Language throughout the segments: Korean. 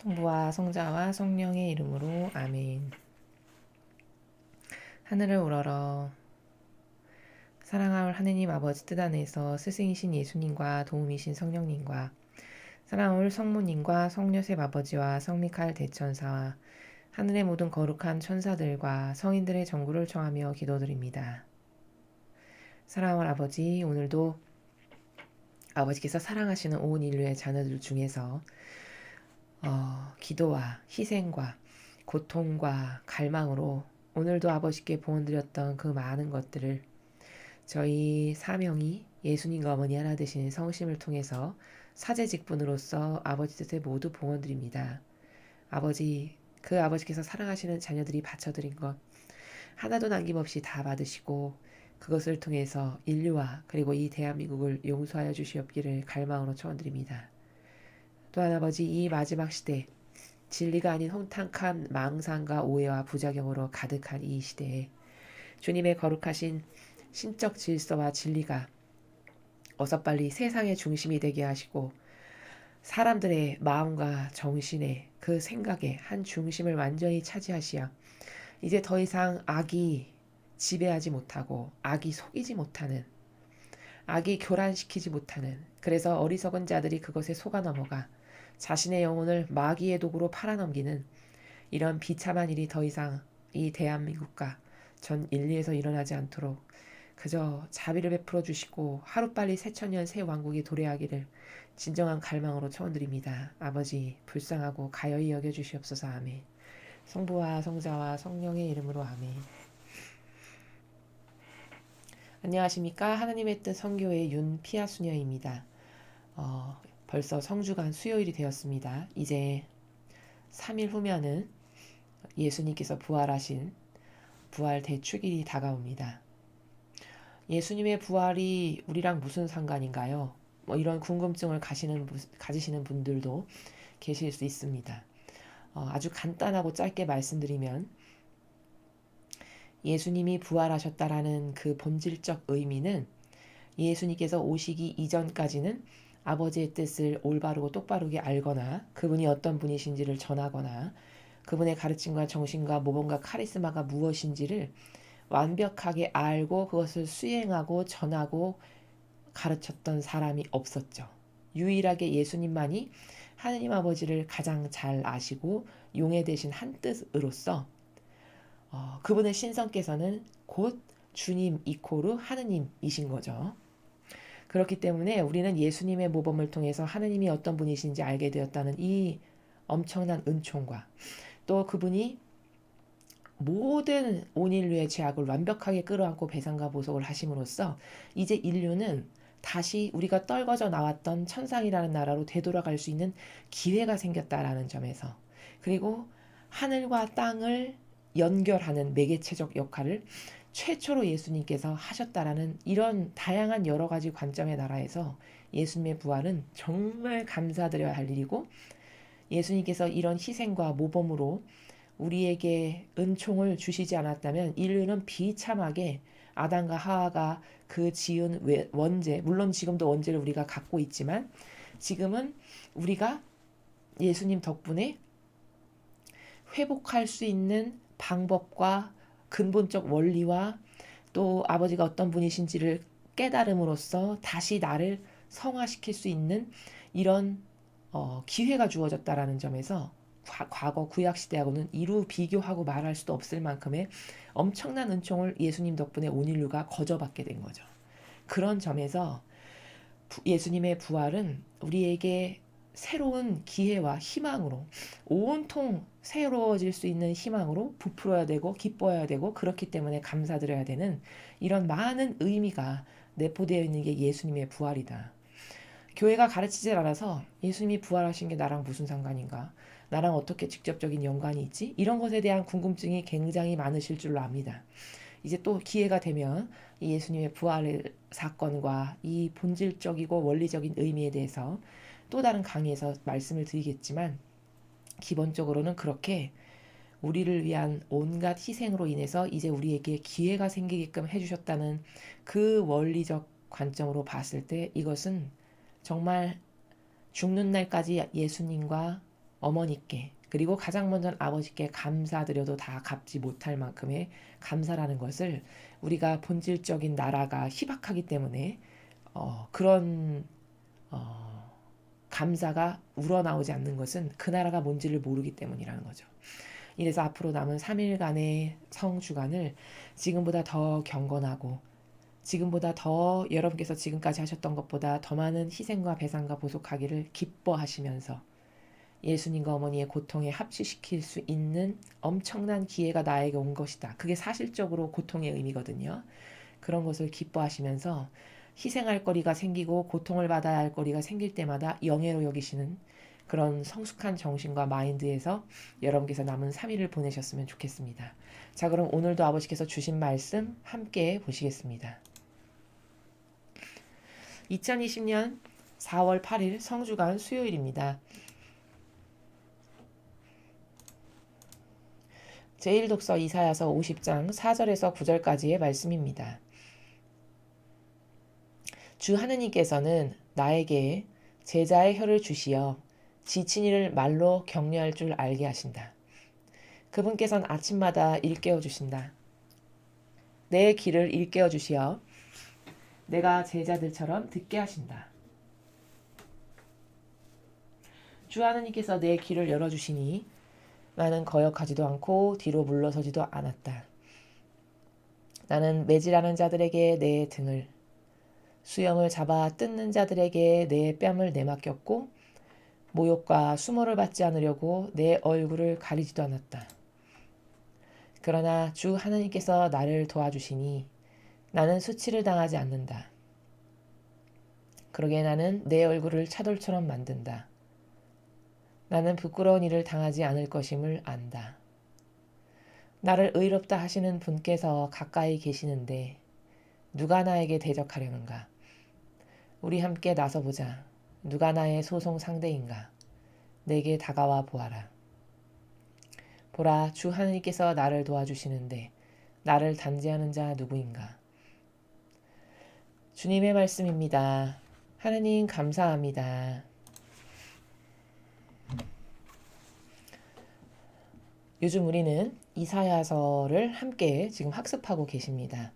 성부와 성자와 성령의 이름으로 아멘. 하늘을 우러러 사랑할 하느님 아버지 뜻 안에서 스승이신 예수님과 도움이신 성령님과 사랑할 성모님과 성요셉 아버지와 성미카엘 대천사와 하늘의 모든 거룩한 천사들과 성인들의 전구를 청하며 기도드립니다. 사랑할 아버지, 오늘도 아버지께서 사랑하시는 온 인류의 자녀들 중에서 기도와 희생과 고통과 갈망으로 오늘도 아버지께 봉헌드렸던 그 많은 것들을 저희 사명이 예수님과 어머니 하나 되시는 성심을 통해서 사제직분으로서 아버지 뜻에 모두 봉헌드립니다. 아버지, 그 아버지께서 사랑하시는 자녀들이 바쳐드린 것 하나도 남김없이 다 받으시고 그것을 통해서 인류와 그리고 이 대한민국을 용서하여 주시옵기를 갈망으로 초원드립니다. 또한 아버지, 이 마지막 시대 진리가 아닌 혼탁한 망상과 오해와 부작용으로 가득한 이 시대에 주님의 거룩하신 신적 질서와 진리가 어서 빨리 세상의 중심이 되게 하시고 사람들의 마음과 정신의 그 생각의 한 중심을 완전히 차지하시어 이제 더 이상 악이 지배하지 못하고 악이 속이지 못하는 악이 교란시키지 못하는 그래서 어리석은 자들이 그것에 속아 넘어가 자신의 영혼을 마귀의 도구로 팔아넘기는 이런 비참한 일이 더 이상 이 대한민국과 전 인류에서 일어나지 않도록 그저 자비를 베풀어 주시고 하루빨리 새천년 새 왕국이 도래하기를 진정한 갈망으로 초원드립니다. 아버지 불쌍하고 가여이 여겨주시옵소서. 아멘. 성부와 성자와 성령의 이름으로 아멘. 안녕하십니까. 하나님의 뜻 선교의 윤피아수녀입니다. 벌써 성주간 수요일이 되었습니다. 이제 3일 후면은 예수님께서 부활하신 부활 대축일이 다가옵니다. 예수님의 부활이 우리랑 무슨 상관인가요? 이런 궁금증을 가지시는 분들도 계실 수 있습니다. 아주 간단하고 짧게 말씀드리면 예수님이 부활하셨다라는 그 본질적 의미는 예수님께서 오시기 이전까지는 아버지의 뜻을 올바르고 똑바르게 알거나 그분이 어떤 분이신지를 전하거나 그분의 가르침과 정신과 모범과 카리스마가 무엇인지를 완벽하게 알고 그것을 수행하고 전하고 가르쳤던 사람이 없었죠. 유일하게 예수님만이 하느님 아버지를 가장 잘 아시고 용해 되신 한 뜻으로서 그분의 신성께서는 곧 주님 이코르 하느님이신 거죠. 그렇기 때문에 우리는 예수님의 모범을 통해서 하느님이 어떤 분이신지 알게 되었다는 이 엄청난 은총과 또 그분이 모든 온 인류의 죄악을 완벽하게 끌어안고 배상과 보속을 하심으로써 이제 인류는 다시 우리가 떨궈져 나왔던 천상이라는 나라로 되돌아갈 수 있는 기회가 생겼다라는 점에서 그리고 하늘과 땅을 연결하는 매개체적 역할을 최초로 예수님께서 하셨다라는 이런 다양한 여러 가지 관점의 나라에서 예수님의 부활은 정말 감사드려야 할 일이고 예수님께서 이런 희생과 모범으로 우리에게 은총을 주시지 않았다면 인류는 비참하게 아담과 하와가 그 지은 원죄, 물론 지금도 원죄를 우리가 갖고 있지만 지금은 우리가 예수님 덕분에 회복할 수 있는 방법과 근본적 원리와 또 아버지가 어떤 분이신지를 깨달음으로써 다시 나를 성화시킬 수 있는 이런 기회가 주어졌다라는 점에서 과거 구약시대하고는 이루 비교하고 말할 수도 없을 만큼의 엄청난 은총을 예수님 덕분에 온 인류가 거저받게 된 거죠. 그런 점에서 예수님의 부활은 우리에게 새로운 기회와 희망으로 온통 새로워질 수 있는 희망으로 부풀어야 되고 기뻐해야 되고 그렇기 때문에 감사드려야 되는 이런 많은 의미가 내포되어 있는 게 예수님의 부활이다. 교회가 가르치질 않아서 예수님이 부활하신 게 나랑 무슨 상관인가? 나랑 어떻게 직접적인 연관이 있지? 이런 것에 대한 궁금증이 굉장히 많으실 줄로 압니다. 이제 또 기회가 되면 이 예수님의 부활 사건과 이 본질적이고 원리적인 의미에 대해서 또 다른 강의에서 말씀을 드리겠지만 기본적으로는 그렇게 우리를 위한 온갖 희생으로 인해서 이제 우리에게 기회가 생기게끔 해주셨다는 그 원리적 관점으로 봤을 때 이것은 정말 죽는 날까지 예수님과 어머니께 그리고 가장 먼저 아버지께 감사드려도 다 갚지 못할 만큼의 감사라는 것을 우리가 본질적인 나라가 희박하기 때문에 그런 어, 감사가 우러나오지 않는 것은 그 나라가 뭔지를 모르기 때문이라는 거죠. 이래서 앞으로 남은 3일간의 성주간을 지금보다 더 경건하고 지금보다 더 여러분께서 지금까지 하셨던 것보다 더 많은 희생과 배상과 보속하기를 기뻐하시면서 예수님과 어머니의 고통에 합치시킬 수 있는 엄청난 기회가 나에게 온 것이다. 그게 사실적으로 고통의 의미거든요. 그런 것을 기뻐하시면서 희생할 거리가 생기고 고통을 받아야 할 거리가 생길 때마다 영예로 여기시는 그런 성숙한 정신과 마인드에서 여러분께서 남은 3일을 보내셨으면 좋겠습니다. 자, 그럼 오늘도 아버지께서 주신 말씀 함께 보시겠습니다. 2020년 4월 8일 성주간 수요일입니다. 제1독서 이사야서 50장 4절에서 9절까지의 말씀입니다. 주 하느님께서는 나에게 제자의 혀를 주시어 지친 이를 말로 격려할 줄 알게 하신다. 그분께서는 아침마다 일깨워 주신다. 내 귀를 일깨워 주시어 내가 제자들처럼 듣게 하신다. 주 하느님께서 내 귀를 열어주시니 나는 거역하지도 않고 뒤로 물러서지도 않았다. 나는 매질하는 자들에게 내 등을, 수염을 잡아 뜯는 자들에게 내 뺨을 내맡겼고 모욕과 수모를 받지 않으려고 내 얼굴을 가리지도 않았다. 그러나 주 하느님께서 나를 도와주시니 나는 수치를 당하지 않는다. 그러게 나는 내 얼굴을 차돌처럼 만든다. 나는 부끄러운 일을 당하지 않을 것임을 안다. 나를 의롭다 하시는 분께서 가까이 계시는데 누가 나에게 대적하려는가? 우리 함께 나서보자. 누가 나의 소송 상대인가? 내게 다가와 보아라. 보라, 주 하느님께서 나를 도와주시는데 나를 단죄하는 자 누구인가? 주님의 말씀입니다. 하느님 감사합니다. 요즘 우리는 이사야서를 함께 지금 학습하고 계십니다.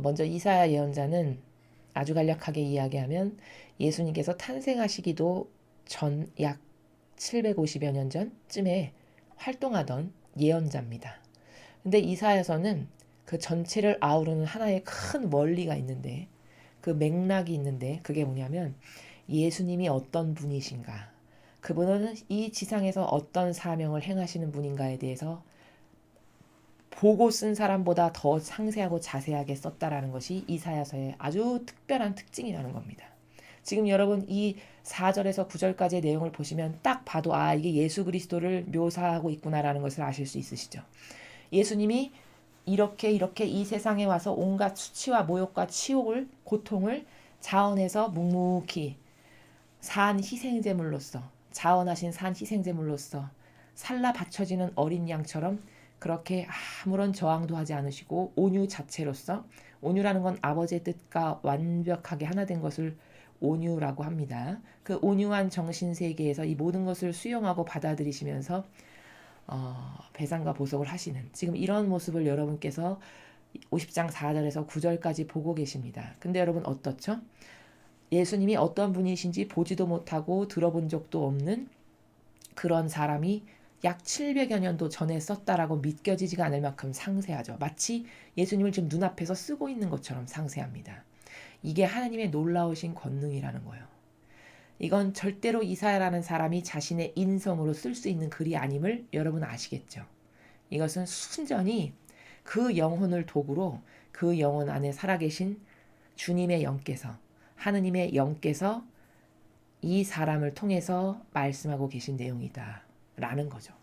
먼저 이사야 예언자는 아주 간략하게 이야기하면 예수님께서 탄생하시기도 전 약 750여 년 전쯤에 활동하던 예언자입니다. 근데 이사야서는 그 전체를 아우르는 하나의 큰 원리가 있는데 그 맥락이 있는데 그게 뭐냐면 예수님이 어떤 분이신가, 그분은 이 지상에서 어떤 사명을 행하시는 분인가에 대해서 보고 쓴 사람보다 더 상세하고 자세하게 썼다라는 것이 이사야서의 아주 특별한 특징이라는 겁니다. 지금 여러분 이 4절에서 9절까지의 내용을 보시면 딱 봐도 이게 예수 그리스도를 묘사하고 있구나라는 것을 아실 수 있으시죠. 예수님이 이렇게 이 세상에 와서 온갖 수치와 모욕과 치욕을 고통을 자원해서 묵묵히 산 희생제물로서 자원하신 산 희생제물로서 살라 바쳐지는 어린 양처럼 그렇게 아무런 저항도 하지 않으시고 온유 자체로서, 온유라는 건 아버지의 뜻과 완벽하게 하나 된 것을 온유라고 합니다. 그 온유한 정신세계에서 이 모든 것을 수용하고 받아들이시면서 배상과 보석을 하시는 지금 이런 모습을 여러분께서 50장 4절에서 9절까지 보고 계십니다. 근데 여러분 어떻죠? 예수님이 어떤 분이신지 보지도 못하고 들어본 적도 없는 그런 사람이 약 700여 년도 전에 썼다라고 믿겨지지가 않을 만큼 상세하죠. 마치 예수님을 지금 눈앞에서 쓰고 있는 것처럼 상세합니다. 이게 하나님의 놀라우신 권능이라는 거예요. 이건 절대로 이사야라는 사람이 자신의 인성으로 쓸 수 있는 글이 아님을 여러분 아시겠죠. 이것은 순전히 그 영혼을 도구로 그 영혼 안에 살아계신 주님의 영께서, 하느님의 영께서 이 사람을 통해서 말씀하고 계신 내용이다 라는 거죠.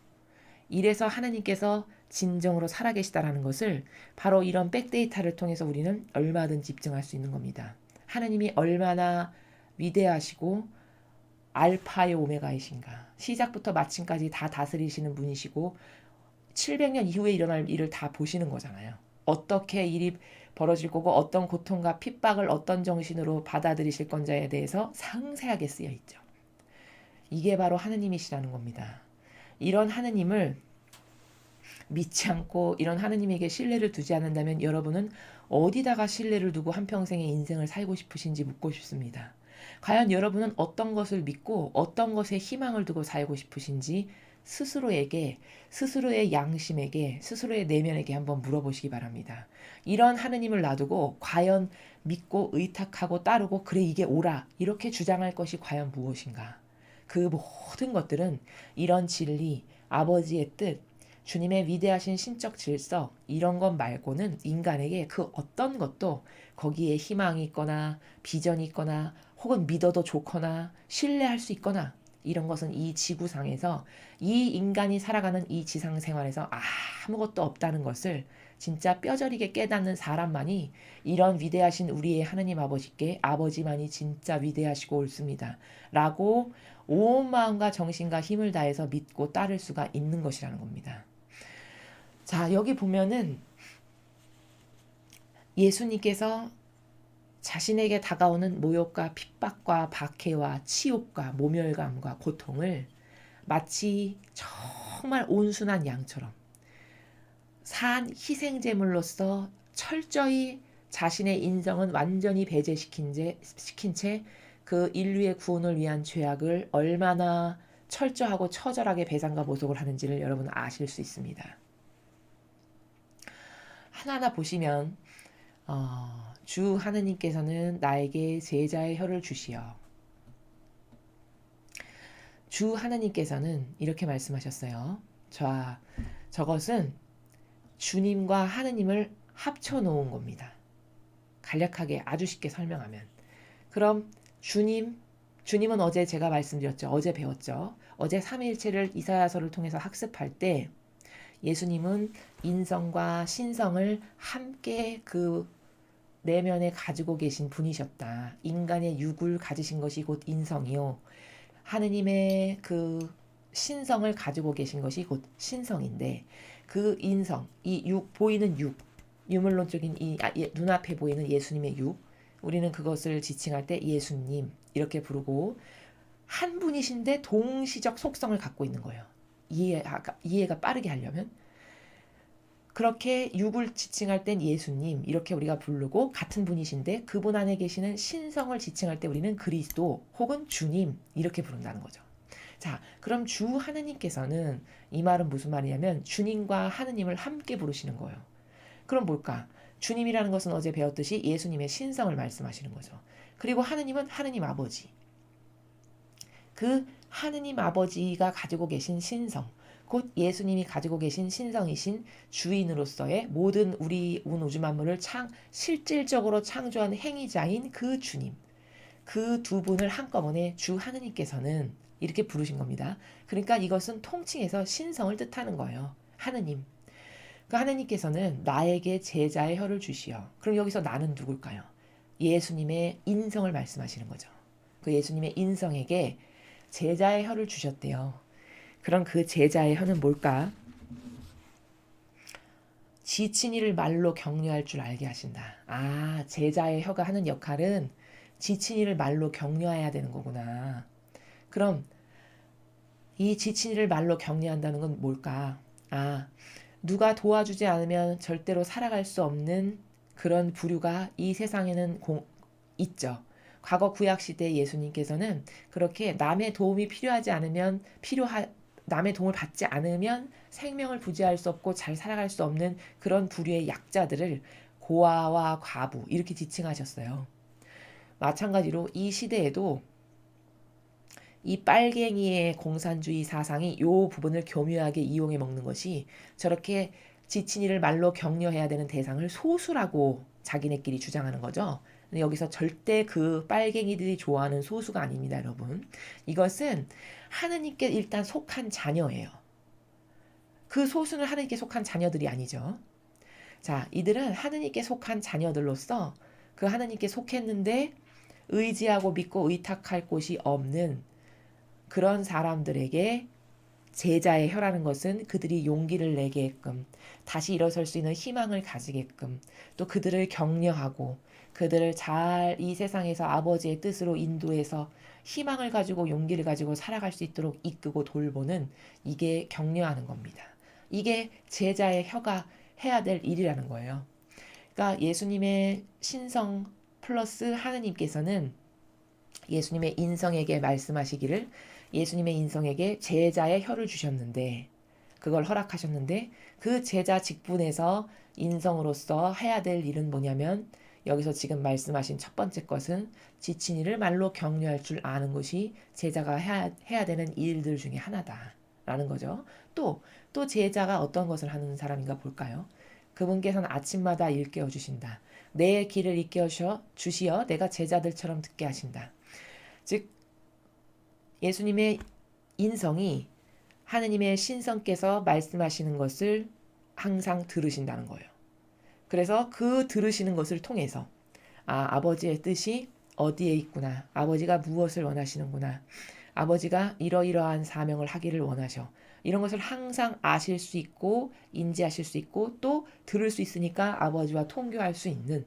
이래서 하느님께서 진정으로 살아계시다라는 것을 바로 이런 백데이터를 통해서 우리는 얼마든지 입증할 수 있는 겁니다. 하느님이 얼마나 위대하시고 알파의 오메가이신가, 시작부터 마침까지 다 다스리시는 분이시고 700년 이후에 일어날 일을 다 보시는 거잖아요. 어떻게 일이 벌어질 거고 어떤 고통과 핍박을 어떤 정신으로 받아들이실 건지에 대해서 상세하게 쓰여 있죠. 이게 바로 하느님이시라는 겁니다. 이런 하느님을 믿지 않고 이런 하느님에게 신뢰를 두지 않는다면 여러분은 어디다가 신뢰를 두고 한평생의 인생을 살고 싶으신지 묻고 싶습니다. 과연 여러분은 어떤 것을 믿고 어떤 것에 희망을 두고 살고 싶으신지 스스로에게, 스스로의 양심에게, 스스로의 내면에게 한번 물어보시기 바랍니다. 이런 하느님을 놔두고 과연 믿고 의탁하고 따르고 그래 이게 옳아 이렇게 주장할 것이 과연 무엇인가? 그 모든 것들은 이런 진리, 아버지의 뜻, 주님의 위대하신 신적 질서 이런 것 말고는 인간에게 그 어떤 것도 거기에 희망이 있거나 비전이 있거나 혹은 믿어도 좋거나 신뢰할 수 있거나 이런 것은 이 지구상에서 이 인간이 살아가는 이 지상 생활에서 아무것도 없다는 것을 진짜 뼈저리게 깨닫는 사람만이 이런 위대하신 우리의 하느님 아버지께 아버지만이 진짜 위대하시고 옳습니다. 라고 온 마음과 정신과 힘을 다해서 믿고 따를 수가 있는 것이라는 겁니다. 자, 여기 보면은 예수님께서 자신에게 다가오는 모욕과 핍박과 박해와 치욕과 모멸감과 고통을 마치 정말 온순한 양처럼 산 희생제물로서 철저히 자신의 인성은 완전히 배제시킨 채 그 인류의 구원을 위한 죄악을 얼마나 철저하고 처절하게 배상과 보속을 하는지를 여러분 아실 수 있습니다. 하나하나 보시면 주 하느님께서는 나에게 제자의 혀를 주시어. 주 하느님께서는 이렇게 말씀하셨어요. 저것은 주님과 하느님을 합쳐놓은 겁니다. 간략하게 아주 쉽게 설명하면. 그럼 주님은 어제 제가 말씀드렸죠. 어제 배웠죠. 어제 삼위일체를 이사야서를 통해서 학습할 때 예수님은 인성과 신성을 함께 그 내면에 가지고 계신 분이셨다. 인간의 육을 가지신 것이 곧 인성이요. 하느님의 그 신성을 가지고 계신 것이 곧 신성인데 그 인성, 이 육, 보이는 육, 유물론적인 이 눈앞에 보이는 예수님의 육, 우리는 그것을 지칭할 때 예수님 이렇게 부르고 한 분이신데 동시적 속성을 갖고 있는 거예요. 이해가 빠르게 하려면 그렇게 육을 지칭할 땐 예수님 이렇게 우리가 부르고 같은 분이신데 그분 안에 계시는 신성을 지칭할 때 우리는 그리스도 혹은 주님 이렇게 부른다는 거죠. 자, 그럼 주 하느님께서는 이 말은 무슨 말이냐면 주님과 하느님을 함께 부르시는 거예요. 그럼 뭘까? 주님이라는 것은 어제 배웠듯이 예수님의 신성을 말씀하시는 거죠. 그리고 하느님은 하느님 아버지. 그 하느님 아버지가 가지고 계신 신성, 곧 예수님이 가지고 계신 신성이신 주인으로서의 모든 우리 온 우주 만물을 실질적으로 창조한 행위자인 그 주님, 그 두 분을 한꺼번에 주 하느님께서는 이렇게 부르신 겁니다. 그러니까 이것은 통칭해서 신성을 뜻하는 거예요. 하느님. 그 하느님께서는 나에게 제자의 혀를 주시어. 그럼 여기서 나는 누굴까요? 예수님의 인성을 말씀하시는 거죠. 그 예수님의 인성에게 제자의 혀를 주셨대요. 그럼 그 제자의 혀는 뭘까? 지친 이를 말로 격려할 줄 알게 하신다. 제자의 혀가 하는 역할은 지친 이를 말로 격려해야 되는 거구나. 그럼 이 지친 이를 말로 격려한다는 건 뭘까? 누가 도와주지 않으면 절대로 살아갈 수 없는 그런 부류가 이 세상에는 있죠. 과거 구약시대 예수님께서는 그렇게 남의 도움이 필요하지 않으면 남의 도움을 받지 않으면 생명을 부지할 수 없고 잘 살아갈 수 없는 그런 부류의 약자들을 고아와 과부 이렇게 지칭하셨어요. 마찬가지로 이 시대에도 이 빨갱이의 공산주의 사상이 이 부분을 교묘하게 이용해 먹는 것이 저렇게 지친 이를 말로 격려해야 되는 대상을 소수라고 자기네끼리 주장하는 거죠. 근데 여기서 절대 그 빨갱이들이 좋아하는 소수가 아닙니다, 여러분. 이것은 하느님께 일단 속한 자녀예요. 그 소수는 하느님께 속한 자녀들이 아니죠. 자, 이들은 하느님께 속한 자녀들로서 그 하느님께 속했는데 의지하고 믿고 의탁할 곳이 없는 그런 사람들에게 제자의 혀라는 것은 그들이 용기를 내게끔 다시 일어설 수 있는 희망을 가지게끔 또 그들을 격려하고 그들을 잘 이 세상에서 아버지의 뜻으로 인도해서 희망을 가지고 용기를 가지고 살아갈 수 있도록 이끄고 돌보는, 이게 격려하는 겁니다. 이게 제자의 혀가 해야 될 일이라는 거예요. 그러니까 예수님의 신성 플러스 하느님께서는 예수님의 인성에게 말씀하시기를, 예수님의 인성에게 제자의 혀를 주셨는데, 그걸 허락하셨는데, 그 제자 직분에서 인성으로서 해야 될 일은 뭐냐면, 여기서 지금 말씀하신 첫 번째 것은 지친 이를 말로 격려할 줄 아는 것이 제자가 해야 되는 일들 중에 하나다라는 거죠. 또 제자가 어떤 것을 하는 사람인가 볼까요? 그분께서는 아침마다 일깨워 주신다. 내 길을 일깨워 주시어 내가 제자들처럼 듣게 하신다. 즉 예수님의 인성이 하느님의 신성께서 말씀하시는 것을 항상 들으신다는 거예요. 그래서 그 들으시는 것을 통해서 아버지의 뜻이 어디에 있구나. 아버지가 무엇을 원하시는구나. 아버지가 이러이러한 사명을 하기를 원하셔. 이런 것을 항상 아실 수 있고 인지하실 수 있고 또 들을 수 있으니까 아버지와 통교할 수 있는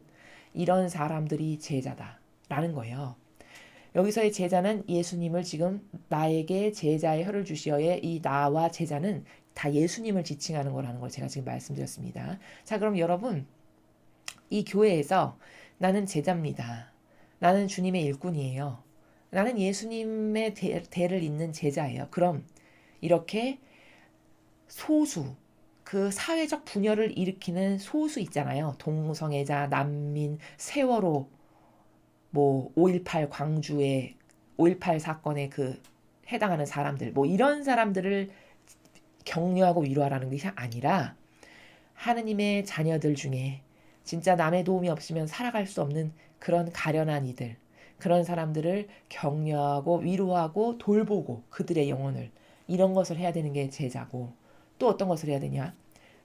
이런 사람들이 제자다라는 거예요. 여기서의 제자는 예수님을 지금 나에게 제자의 혀를 주시어의 이 나와 제자는 다 예수님을 지칭하는 거라는 걸 제가 지금 말씀드렸습니다. 자, 그럼 여러분, 이 교회에서 나는 제자입니다. 나는 주님의 일꾼이에요. 나는 예수님의 대를 잇는 제자예요. 그럼 이렇게 소수, 그 사회적 분열을 일으키는 소수 있잖아요. 동성애자, 난민, 세월호, 5.18 광주의 5.18 사건에 그 해당하는 사람들, 이런 사람들을 격려하고 위로하라는 것이 아니라 하느님의 자녀들 중에 진짜 남의 도움이 없으면 살아갈 수 없는 그런 가련한 이들, 그런 사람들을 격려하고 위로하고 돌보고 그들의 영혼을, 이런 것을 해야 되는 게 제자고, 또 어떤 것을 해야 되냐?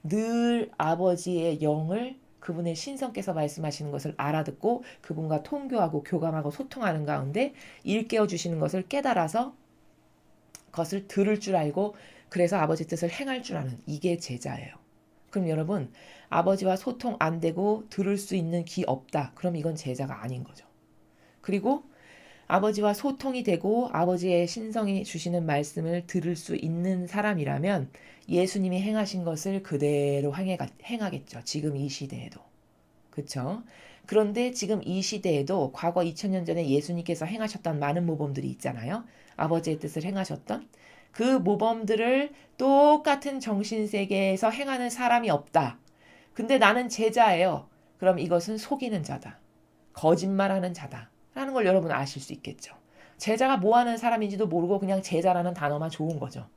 늘 아버지의 영을, 그분의 신성께서 말씀하시는 것을 알아듣고 그분과 통교하고 교감하고 소통하는 가운데 일깨워 주시는 것을 깨달아서 그것을 들을 줄 알고 그래서 아버지 뜻을 행할 줄 아는, 이게 제자예요. 그럼 여러분, 아버지와 소통 안 되고 들을 수 있는 귀 없다. 그럼 이건 제자가 아닌 거죠. 그리고 아버지와 소통이 되고 아버지의 신성이 주시는 말씀을 들을 수 있는 사람이라면 예수님이 행하신 것을 그대로 행하겠죠. 지금 이 시대에도. 그렇죠? 그런데 지금 이 시대에도 과거 2000년 전에 예수님께서 행하셨던 많은 모범들이 있잖아요. 아버지의 뜻을 행하셨던 그 모범들을 똑같은 정신세계에서 행하는 사람이 없다. 근데 나는 제자예요. 그럼 이것은 속이는 자다. 거짓말하는 자다. 라는 걸 여러분 아실 수 있겠죠. 제자가 뭐 하는 사람인지도 모르고 그냥 제자라는 단어만 좋은 거죠.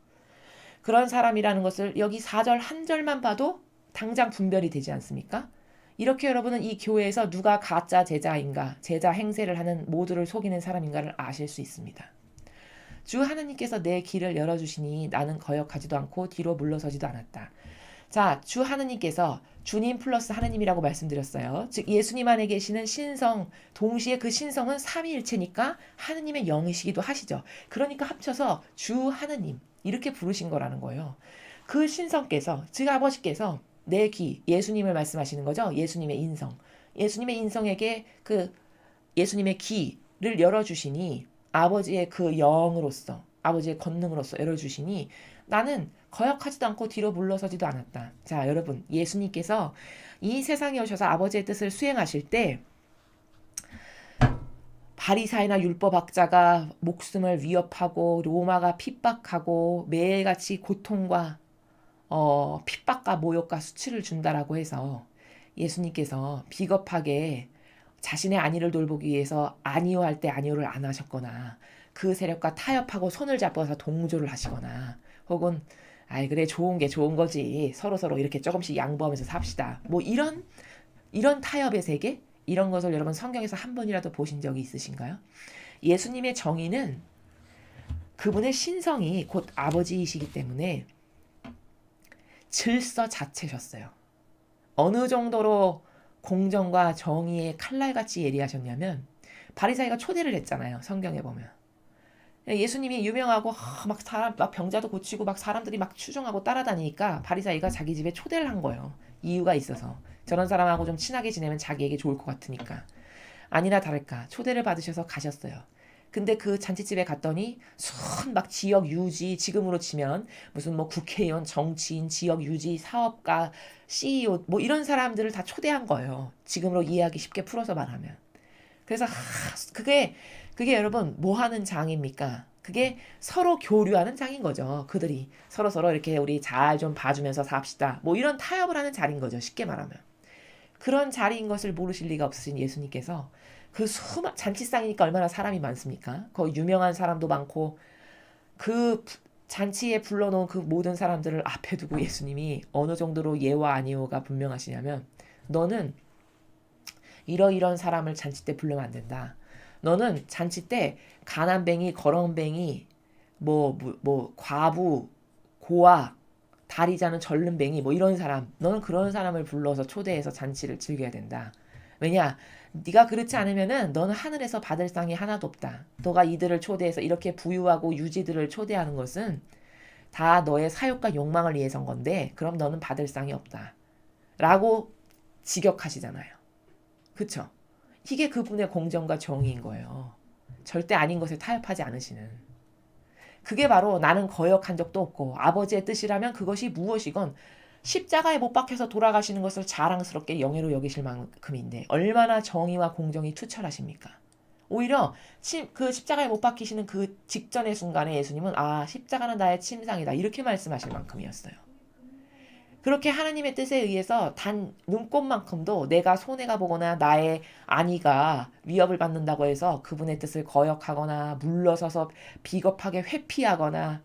그런 사람이라는 것을 여기 4절 한 절만 봐도 당장 분별이 되지 않습니까? 이렇게 여러분은 이 교회에서 누가 가짜 제자인가, 제자 행세를 하는 모두를 속이는 사람인가를 아실 수 있습니다. 주 하느님께서 내 길을 열어주시니 나는 거역하지도 않고 뒤로 물러서지도 않았다. 자, 주 하느님께서 주님 플러스 하느님이라고 말씀드렸어요. 즉 예수님 안에 계시는 신성, 동시에 그 신성은 삼위일체니까 하느님의 영이시기도 하시죠. 그러니까 합쳐서 주 하느님 이렇게 부르신 거라는 거예요. 그 신성께서, 즉 아버지께서 내 귀, 예수님을 말씀하시는 거죠. 예수님의 인성. 예수님의 인성에게 그 예수님의 귀를 열어주시니 아버지의 그 영으로서, 아버지의 권능으로서 열어주시니 나는 거역하지도 않고 뒤로 물러서지도 않았다. 자, 여러분, 예수님께서 이 세상에 오셔서 아버지의 뜻을 수행하실 때 바리사이나 율법학자가 목숨을 위협하고 로마가 핍박하고 매일같이 고통과 핍박과 모욕과 수치를 준다라고 해서 예수님께서 비겁하게 자신의 안위를 돌보기 위해서 아니요 할 때 아니요를 안 하셨거나 그 세력과 타협하고 손을 잡아서 동조를 하시거나 혹은 아이 그래 좋은 게 좋은 거지 서로 이렇게 조금씩 양보하면서 삽시다 이런 타협의 세계, 이런 것을 여러분 성경에서 한 번이라도 보신 적이 있으신가요? 예수님의 정의는 그분의 신성이 곧 아버지이시기 때문에 질서 자체셨어요. 어느 정도로 공정과 정의의 칼날같이 예리하셨냐면 바리사이가 초대를 했잖아요. 성경에 보면. 예수님이 유명하고 막 병자도 고치고 막 사람들이 막 추종하고 따라다니니까 바리사이가 자기 집에 초대를 한 거예요. 이유가 있어서. 저런 사람하고 좀 친하게 지내면 자기에게 좋을 것 같으니까. 아니나 다를까 초대를 받으셔서 가셨어요. 근데 그 잔치집에 갔더니 막 지역 유지, 지금으로 치면 무슨 뭐 국회의원, 정치인, 지역 유지, 사업가, CEO 뭐 이런 사람들을 다 초대한 거예요. 지금으로 이해하기 쉽게 풀어서 말하면. 그래서 그게 여러분 뭐 하는 장입니까? 그게 서로 교류하는 장인 거죠. 그들이 서로 이렇게 우리 잘 좀 봐주면서 삽시다. 뭐 이런 타협을 하는 자리인 거죠. 쉽게 말하면. 그런 자리인 것을 모르실 리가 없으신 예수님께서 그 잔치상이니까 얼마나 사람이 많습니까? 거기 유명한 사람도 많고 그 잔치에 불러놓은 그 모든 사람들을 앞에 두고 예수님이 어느 정도로 예와 아니오가 분명하시냐면 너는 이러이런 사람을 잔치 때 부르면 안 된다. 너는 잔치 때 가난뱅이, 거렁뱅이, 과부, 고아, 다리 자는 절름뱅이 뭐 이런 사람 너는 그런 사람을 불러서 초대해서 잔치를 즐겨야 된다. 왜냐? 네가 그렇지 않으면은 너는 하늘에서 받을 상이 하나도 없다. 너가 이들을 초대해서 이렇게 부유하고 유지들을 초대하는 것은 다 너의 사욕과 욕망을 위해서인 건데 그럼 너는 받을 상이 없다. 라고 직역하시잖아요. 그쵸? 이게 그분의 공정과 정의인 거예요. 절대 아닌 것에 타협하지 않으시는. 그게 바로 나는 거역한 적도 없고 아버지의 뜻이라면 그것이 무엇이건 십자가에 못 박혀서 돌아가시는 것을 자랑스럽게 영예로 여기실 만큼인데 얼마나 정의와 공정이 투철하십니까? 오히려 그 십자가에 못 박히시는 그 직전의 순간에 예수님은 십자가는 나의 침상이다 이렇게 말씀하실 만큼이었어요. 그렇게 하나님의 뜻에 의해서 단 눈꼽만큼도 내가 손해가 보거나 나의 안위가 위협을 받는다고 해서 그분의 뜻을 거역하거나 물러서서 비겁하게 회피하거나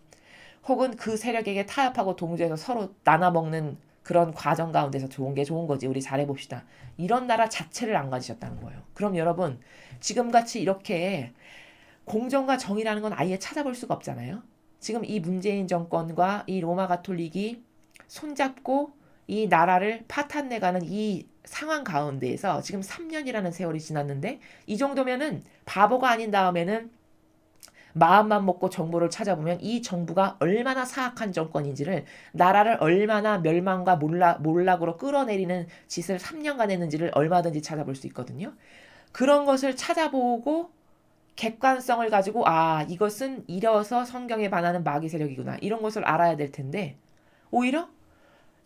혹은 그 세력에게 타협하고 동조해서 서로 나눠먹는 그런 과정 가운데서 좋은 게 좋은 거지. 우리 잘해봅시다. 이런 나라 자체를 안 가지셨다는 거예요. 그럼 여러분 지금같이 이렇게 공정과 정의라는 건 아예 찾아볼 수가 없잖아요. 지금 이 문재인 정권과 이 로마 가톨릭이 손잡고 이 나라를 파탄내가는 이 상황 가운데에서 지금 3년이라는 세월이 지났는데 이 정도면은 바보가 아닌 다음에는 마음만 먹고 정보를 찾아보면 이 정부가 얼마나 사악한 정권인지를 나라를 얼마나 멸망과 몰락으로 끌어내리는 짓을 3년간 했는지를 얼마든지 찾아볼 수 있거든요. 그런 것을 찾아보고 객관성을 가지고 이것은 이래서 성경에 반하는 마귀 세력이구나 이런 것을 알아야 될 텐데 오히려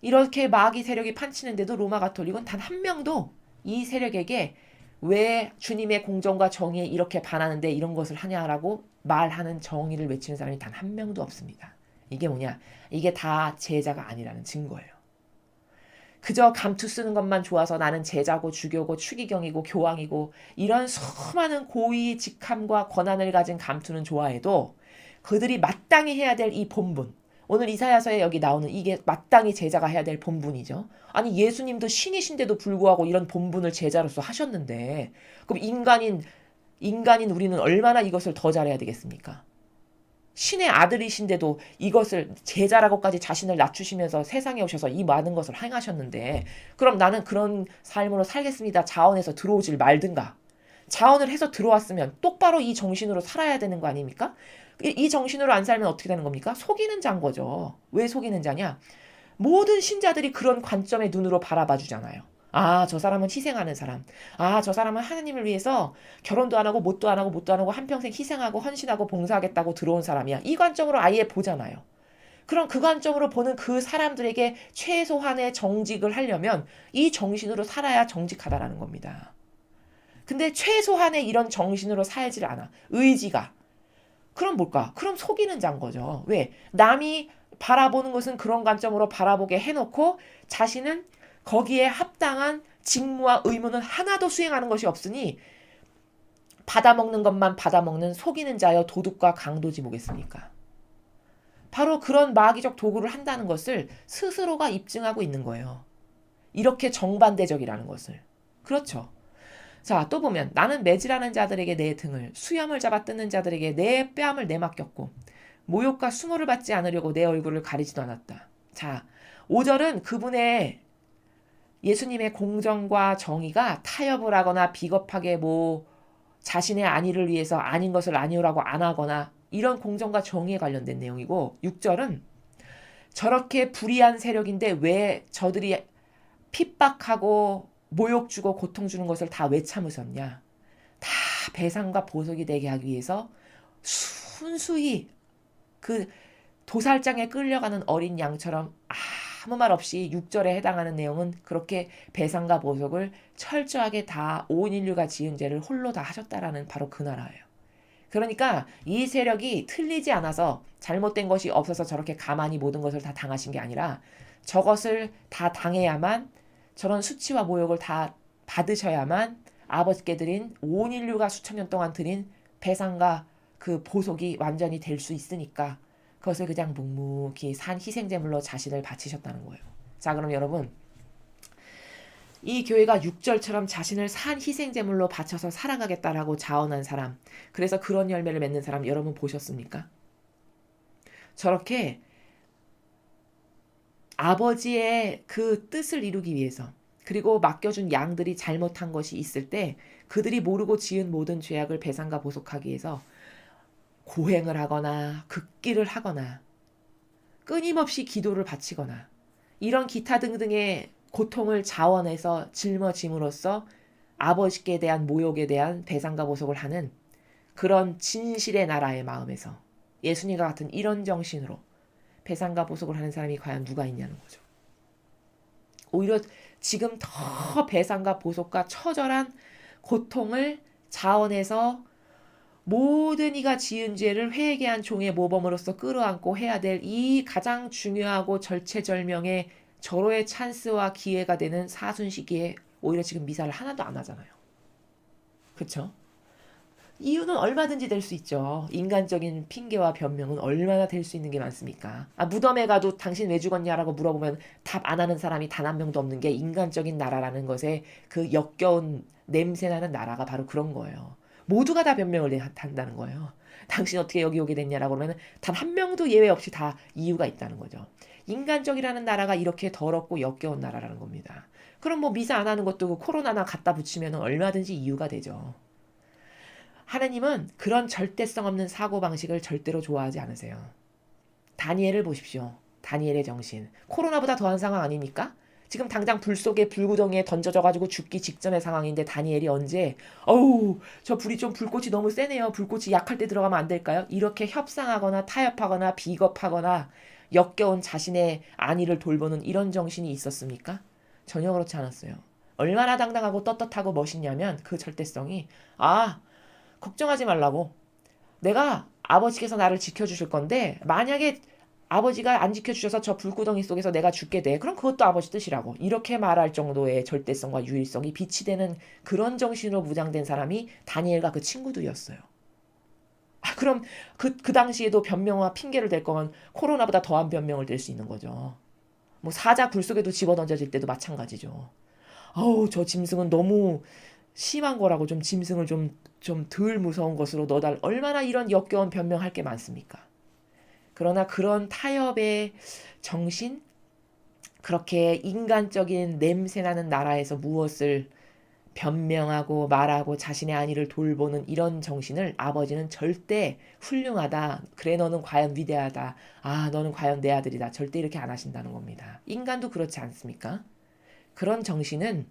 이렇게 마귀 세력이 판치는데도 로마 가톨릭은 단 한 명도 이 세력에게 왜 주님의 공정과 정의에 이렇게 반하는데 이런 것을 하냐라고 말하는 정의를 외치는 사람이 단 한 명도 없습니다. 이게 뭐냐? 이게 다 제자가 아니라는 증거예요. 그저 감투 쓰는 것만 좋아서 나는 제자고 주교고 추기경이고 교황이고 이런 수많은 고위 직함과 권한을 가진 감투는 좋아해도 그들이 마땅히 해야 될 이 본분 오늘 이사야서에 여기 나오는 이게 마땅히 제자가 해야 될 본분이죠. 아니 예수님도 신이신데도 불구하고 이런 본분을 제자로서 하셨는데 그럼 인간인 우리는 얼마나 이것을 더 잘해야 되겠습니까? 신의 아들이신데도 이것을 제자라고까지 자신을 낮추시면서 세상에 오셔서 이 많은 것을 행하셨는데 그럼 나는 그런 삶으로 살겠습니다. 자원해서 들어오질 말든가. 자원을 해서 들어왔으면 똑바로 이 정신으로 살아야 되는 거 아닙니까? 이 정신으로 안 살면 어떻게 되는 겁니까? 속이는 자인 거죠. 왜 속이는 자냐? 모든 신자들이 그런 관점의 눈으로 바라봐 주잖아요. 저 사람은 희생하는 사람. 저 사람은 하나님을 위해서 결혼도 안 하고 뭣도 안 하고 뭣도 안 하고 한평생 희생하고 헌신하고 봉사하겠다고 들어온 사람이야. 이 관점으로 아예 보잖아요. 그럼 그 관점으로 보는 그 사람들에게 최소한의 정직을 하려면 이 정신으로 살아야 정직하다라는 겁니다. 근데 최소한의 이런 정신으로 살질 않아. 의지가. 그럼 뭘까? 그럼 속이는 자인 거죠. 왜? 남이 바라보는 것은 그런 관점으로 바라보게 해놓고 자신은 거기에 합당한 직무와 의무는 하나도 수행하는 것이 없으니 받아먹는 것만 받아먹는 속이는 자여 도둑과 강도지 뭐겠습니까? 바로 그런 마귀적 도구를 한다는 것을 스스로가 입증하고 있는 거예요. 이렇게 정반대적이라는 것을. 그렇죠. 자, 또 보면 나는 매질하는 자들에게 내 등을 수염을 잡아 뜯는 자들에게 내 뺨을 내맡겼고 모욕과 수모를 받지 않으려고 내 얼굴을 가리지도 않았다. 자, 5절은 그분의 예수님의 공정과 정의가 타협을 하거나 비겁하게 자신의 안위를 위해서 아닌 것을 아니오라고 안 하거나 이런 공정과 정의에 관련된 내용이고 6절은 저렇게 불의한 세력인데 왜 저들이 핍박하고 모욕 주고 고통 주는 것을 다 왜 참으셨냐. 다 배상과 보석이 되게 하기 위해서 순수히 그 도살장에 끌려가는 어린 양처럼 아무 말 없이 6절에 해당하는 내용은 그렇게 배상과 보석을 철저하게 다 온 인류가 지은 죄를 홀로 다 하셨다라는 바로 그 나라예요. 그러니까 이 세력이 틀리지 않아서 잘못된 것이 없어서 저렇게 가만히 모든 것을 다 당하신 게 아니라 저것을 다 당해야만 저런 수치와 모욕을 다 받으셔야만 아버지께 드린 온 인류가 수천 년 동안 드린 배상과 그 보속이 완전히 될 수 있으니까 그것을 그냥 묵묵히 산 희생제물로 자신을 바치셨다는 거예요. 자, 그럼 여러분, 이 교회가 6절처럼 자신을 산 희생제물로 바쳐서 살아가겠다라고 자원한 사람, 그래서 그런 열매를 맺는 사람 여러분 보셨습니까? 저렇게 아버지의 그 뜻을 이루기 위해서, 그리고 맡겨준 양들이 잘못한 것이 있을 때 그들이 모르고 지은 모든 죄악을 배상과 보속하기 위해서 고행을 하거나 극기를 하거나 끊임없이 기도를 바치거나 이런 기타 등등의 고통을 자원해서 짊어짐으로써 아버지께 대한 모욕에 대한 배상과 보속을 하는 그런 진실의 나라의 마음에서 예수님과 같은 이런 정신으로 배상과 보속을 하는 사람이 과연 누가 있냐는 거죠. 오히려 지금 더 배상과 보속과 처절한 고통을 자원해서 모든 이가 지은 죄를 회개한 종의 모범으로서 끌어안고 해야 될 이 가장 중요하고 절체절명의 절호의 찬스와 기회가 되는 사순 시기에 오히려 지금 미사를 하나도 안 하잖아요. 그렇죠? 이유는 얼마든지 될 수 있죠. 인간적인 핑계와 변명은 얼마나 될 수 있는 게 많습니까? 무덤에 가도 당신 왜 죽었냐라고 물어보면 답 안 하는 사람이 단 한 명도 없는 게 인간적인 나라라는 것에 그 역겨운 냄새나는 나라가 바로 그런 거예요. 모두가 다 변명을 한다는 거예요. 당신 어떻게 여기 오게 됐냐라고 그러면 단 한 명도 예외 없이 다 이유가 있다는 거죠. 인간적이라는 나라가 이렇게 더럽고 역겨운 나라라는 겁니다. 그럼 뭐 미사 안 하는 것도 코로나나 갖다 붙이면 얼마든지 이유가 되죠. 하나님은 그런 절대성 없는 사고방식을 절대로 좋아하지 않으세요. 다니엘을 보십시오. 다니엘의 정신. 코로나보다 더한 상황 아닙니까? 지금 당장 불 속에 불구덩이에 던져져가지고 죽기 직전의 상황인데 다니엘이 언제 어우 저 불이 좀 불꽃이 너무 세네요. 불꽃이 약할 때 들어가면 안 될까요? 이렇게 협상하거나 타협하거나 비겁하거나 역겨운 자신의 안위를 돌보는 이런 정신이 있었습니까? 전혀 그렇지 않았어요. 얼마나 당당하고 떳떳하고 멋있냐면 그 절대성이 걱정하지 말라고. 내가 아버지께서 나를 지켜주실 건데 만약에 아버지가 안 지켜주셔서 저 불구덩이 속에서 내가 죽게 돼. 그럼 그것도 아버지 뜻이라고. 이렇게 말할 정도의 절대성과 유일성이 빛이 되는 그런 정신으로 무장된 사람이 다니엘과 그 친구들이었어요. 그럼 그 당시에도 변명과 핑계를 댈 거면 코로나보다 더한 변명을 댈 수 있는 거죠. 뭐 사자 굴 속에도 집어던져질 때도 마찬가지죠. 저 짐승은 너무 심한 거라고 좀 짐승을 좀 덜 무서운 것으로 너달 얼마나 이런 역겨운 변명할 게 많습니까? 그러나 그런 타협의 정신, 그렇게 인간적인 냄새나는 나라에서 무엇을 변명하고 말하고 자신의 안위를 돌보는 이런 정신을 아버지는 절대 훌륭하다. 그래 너는 과연 위대하다. 너는 과연 내 아들이다. 절대 이렇게 안 하신다는 겁니다. 인간도 그렇지 않습니까? 그런 정신은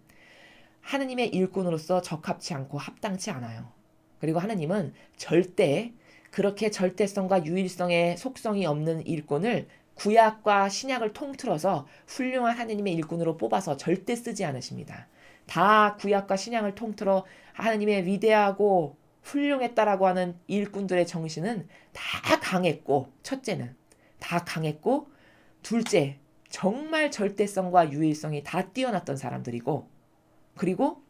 하느님의 일꾼으로서 적합치 않고 합당치 않아요. 그리고 하느님은 절대 그렇게 절대성과 유일성의 속성이 없는 일꾼을 구약과 신약을 통틀어서 훌륭한 하느님의 일꾼으로 뽑아서 절대 쓰지 않으십니다. 다 구약과 신약을 통틀어 하느님의 위대하고 훌륭했다라고 하는 일꾼들의 정신은 다 강했고, 첫째는 다 강했고, 둘째 정말 절대성과 유일성이 다 뛰어났던 사람들이고, 그리고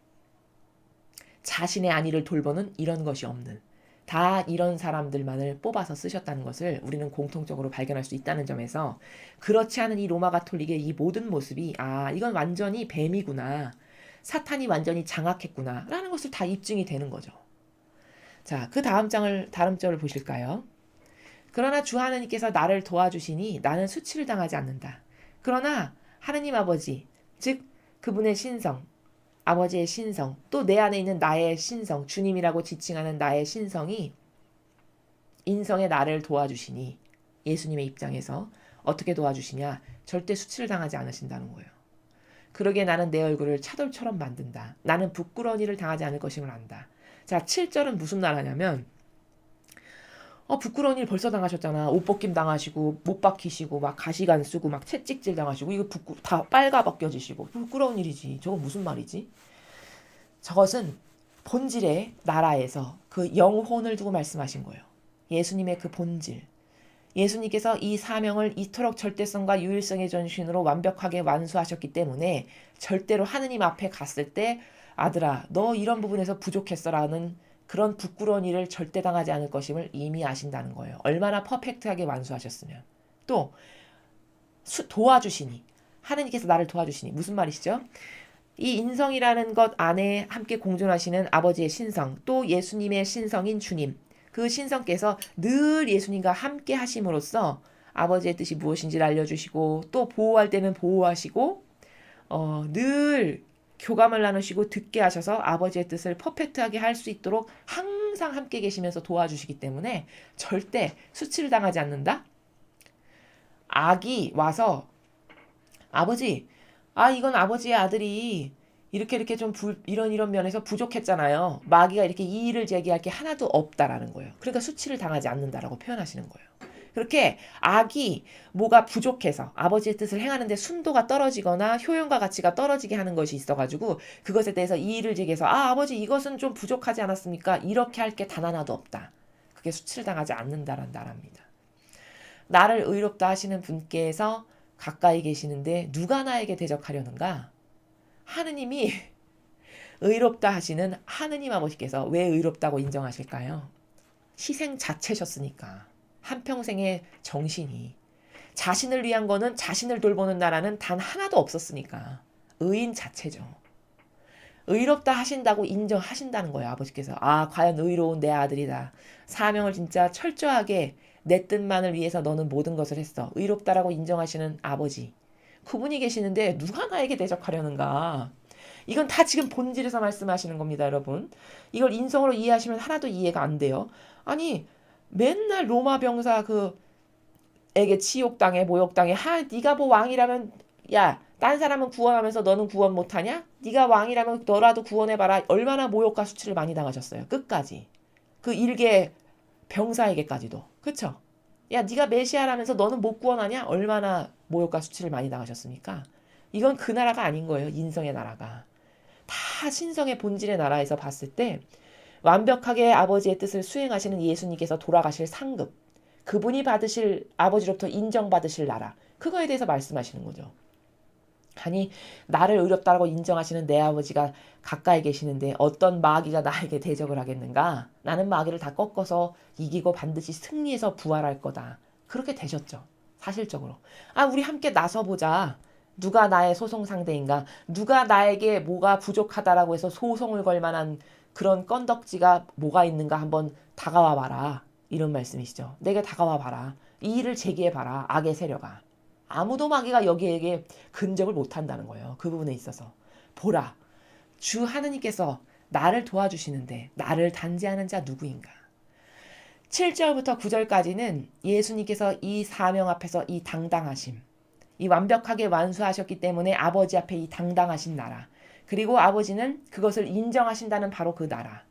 자신의 안위를 돌보는 이런 것이 없는 다 이런 사람들만을 뽑아서 쓰셨다는 것을 우리는 공통적으로 발견할 수 있다는 점에서 그렇지 않은 이 로마 가톨릭의 이 모든 모습이 이건 완전히 뱀이구나. 사탄이 완전히 장악했구나. 라는 것을 다 입증이 되는 거죠. 자, 그 다음 절을 보실까요? 그러나 주 하나님께서 나를 도와주시니 나는 수치를 당하지 않는다. 그러나 하느님 아버지, 즉 그분의 신성, 아버지의 신성, 또 내 안에 있는 나의 신성, 주님이라고 지칭하는 나의 신성이 인성의 나를 도와주시니 예수님의 입장에서 어떻게 도와주시냐? 절대 수치를 당하지 않으신다는 거예요. 그러기에 나는 내 얼굴을 차돌처럼 만든다. 나는 부끄러운 일을 당하지 않을 것임을 안다. 자, 7절은 무슨 나라냐면 부끄러운 일 벌써 당하셨잖아. 옷 벗김 당하시고 못 박히시고 막 가시관 쓰고 막 채찍질 당하시고 이거 다 빨가 벗겨지시고 부끄러운 일이지. 저건 무슨 말이지? 저것은 본질의 나라에서 그 영혼을 두고 말씀하신 거예요. 예수님의 그 본질. 예수님께서 이 사명을 이토록 절대성과 유일성의 전신으로 완벽하게 완수하셨기 때문에 절대로 하느님 앞에 갔을 때 아들아 너 이런 부분에서 부족했어라는 그런 부끄러운 일을 절대 당하지 않을 것임을 이미 아신다는 거예요. 얼마나 퍼펙트하게 완수하셨으면. 또 도와주시니 하느님께서 나를 도와주시니 무슨 말이시죠? 이 인성이라는 것 안에 함께 공존하시는 아버지의 신성, 또 예수님의 신성인 주님, 그 신성께서 늘 예수님과 함께 하심으로써 아버지의 뜻이 무엇인지를 알려주시고 또 보호할 때는 보호하시고 늘 교감을 나누시고 듣게 하셔서 아버지의 뜻을 퍼펙트하게 할 수 있도록 항상 함께 계시면서 도와주시기 때문에 절대 수치를 당하지 않는다. 악이 와서 아버지, 이건 아버지의 아들이 이렇게 좀 이런 면에서 부족했잖아요. 마귀가 이렇게 이의를 제기할 게 하나도 없다라는 거예요. 그러니까 수치를 당하지 않는다라고 표현하시는 거예요. 그렇게 악이 뭐가 부족해서 아버지의 뜻을 행하는데 순도가 떨어지거나 효용과 가치가 떨어지게 하는 것이 있어가지고 그것에 대해서 이의를 제기해서 아버지 이것은 좀 부족하지 않았습니까? 이렇게 할 게 단 하나도 없다. 그게 수치를 당하지 않는다라는 나라입니다. 나를 의롭다 하시는 분께서 가까이 계시는데 누가 나에게 대적하려는가? 하느님이 의롭다 하시는 하느님 아버지께서 왜 의롭다고 인정하실까요? 희생 자체셨으니까. 한평생의 정신이. 자신을 위한 거는 자신을 돌보는 나라는 단 하나도 없었으니까. 의인 자체죠. 의롭다 하신다고 인정하신다는 거예요. 아버지께서. 과연 의로운 내 아들이다. 사명을 진짜 철저하게 내 뜻만을 위해서 너는 모든 것을 했어. 의롭다라고 인정하시는 아버지. 그분이 계시는데 누가 나에게 대적하려는가. 이건 다 지금 본질에서 말씀하시는 겁니다, 여러분. 이걸 인성으로 이해하시면 하나도 이해가 안 돼요. 아니 맨날 로마 병사 에게 치욕당해 모욕당해. 네가 뭐 왕이라면 야, 딴 사람은 구원하면서 너는 구원 못하냐? 네가 왕이라면 너라도 구원해봐라. 얼마나 모욕과 수치를 많이 당하셨어요. 끝까지. 그 일개 병사에게까지도. 그쵸? 야, 네가 메시아라면서 너는 못 구원하냐? 얼마나 모욕과 수치를 많이 당하셨습니까? 이건 그 나라가 아닌 거예요. 인성의 나라가. 다 신성의 본질의 나라에서 봤을 때 완벽하게 아버지의 뜻을 수행하시는 예수님께서 돌아가실 상급, 그분이 받으실 아버지로부터 인정받으실 나라, 그거에 대해서 말씀하시는 거죠. 아니 나를 의롭다고 인정하시는 내 아버지가 가까이 계시는데 어떤 마귀가 나에게 대적을 하겠는가? 나는 마귀를 다 꺾어서 이기고 반드시 승리해서 부활할 거다. 그렇게 되셨죠. 사실적으로. 우리 함께 나서보자. 누가 나의 소송 상대인가? 누가 나에게 뭐가 부족하다라고 해서 소송을 걸 만한 그런 건덕지가 뭐가 있는가 한번 다가와 봐라. 이런 말씀이시죠. 내게 다가와 봐라. 이 일을 제기해 봐라. 악의 세력아. 아무도 마귀가 여기에게 근접을 못한다는 거예요. 그 부분에 있어서. 보라. 주 하느님께서 나를 도와주시는데 나를 단죄하는 자 누구인가? 7절부터 9절까지는 예수님께서 이 사명 앞에서 이 당당하심, 이 완벽하게 완수하셨기 때문에 아버지 앞에 이 당당하신 나라, 그리고 아버지는 그것을 인정하신다는 바로 그 나라.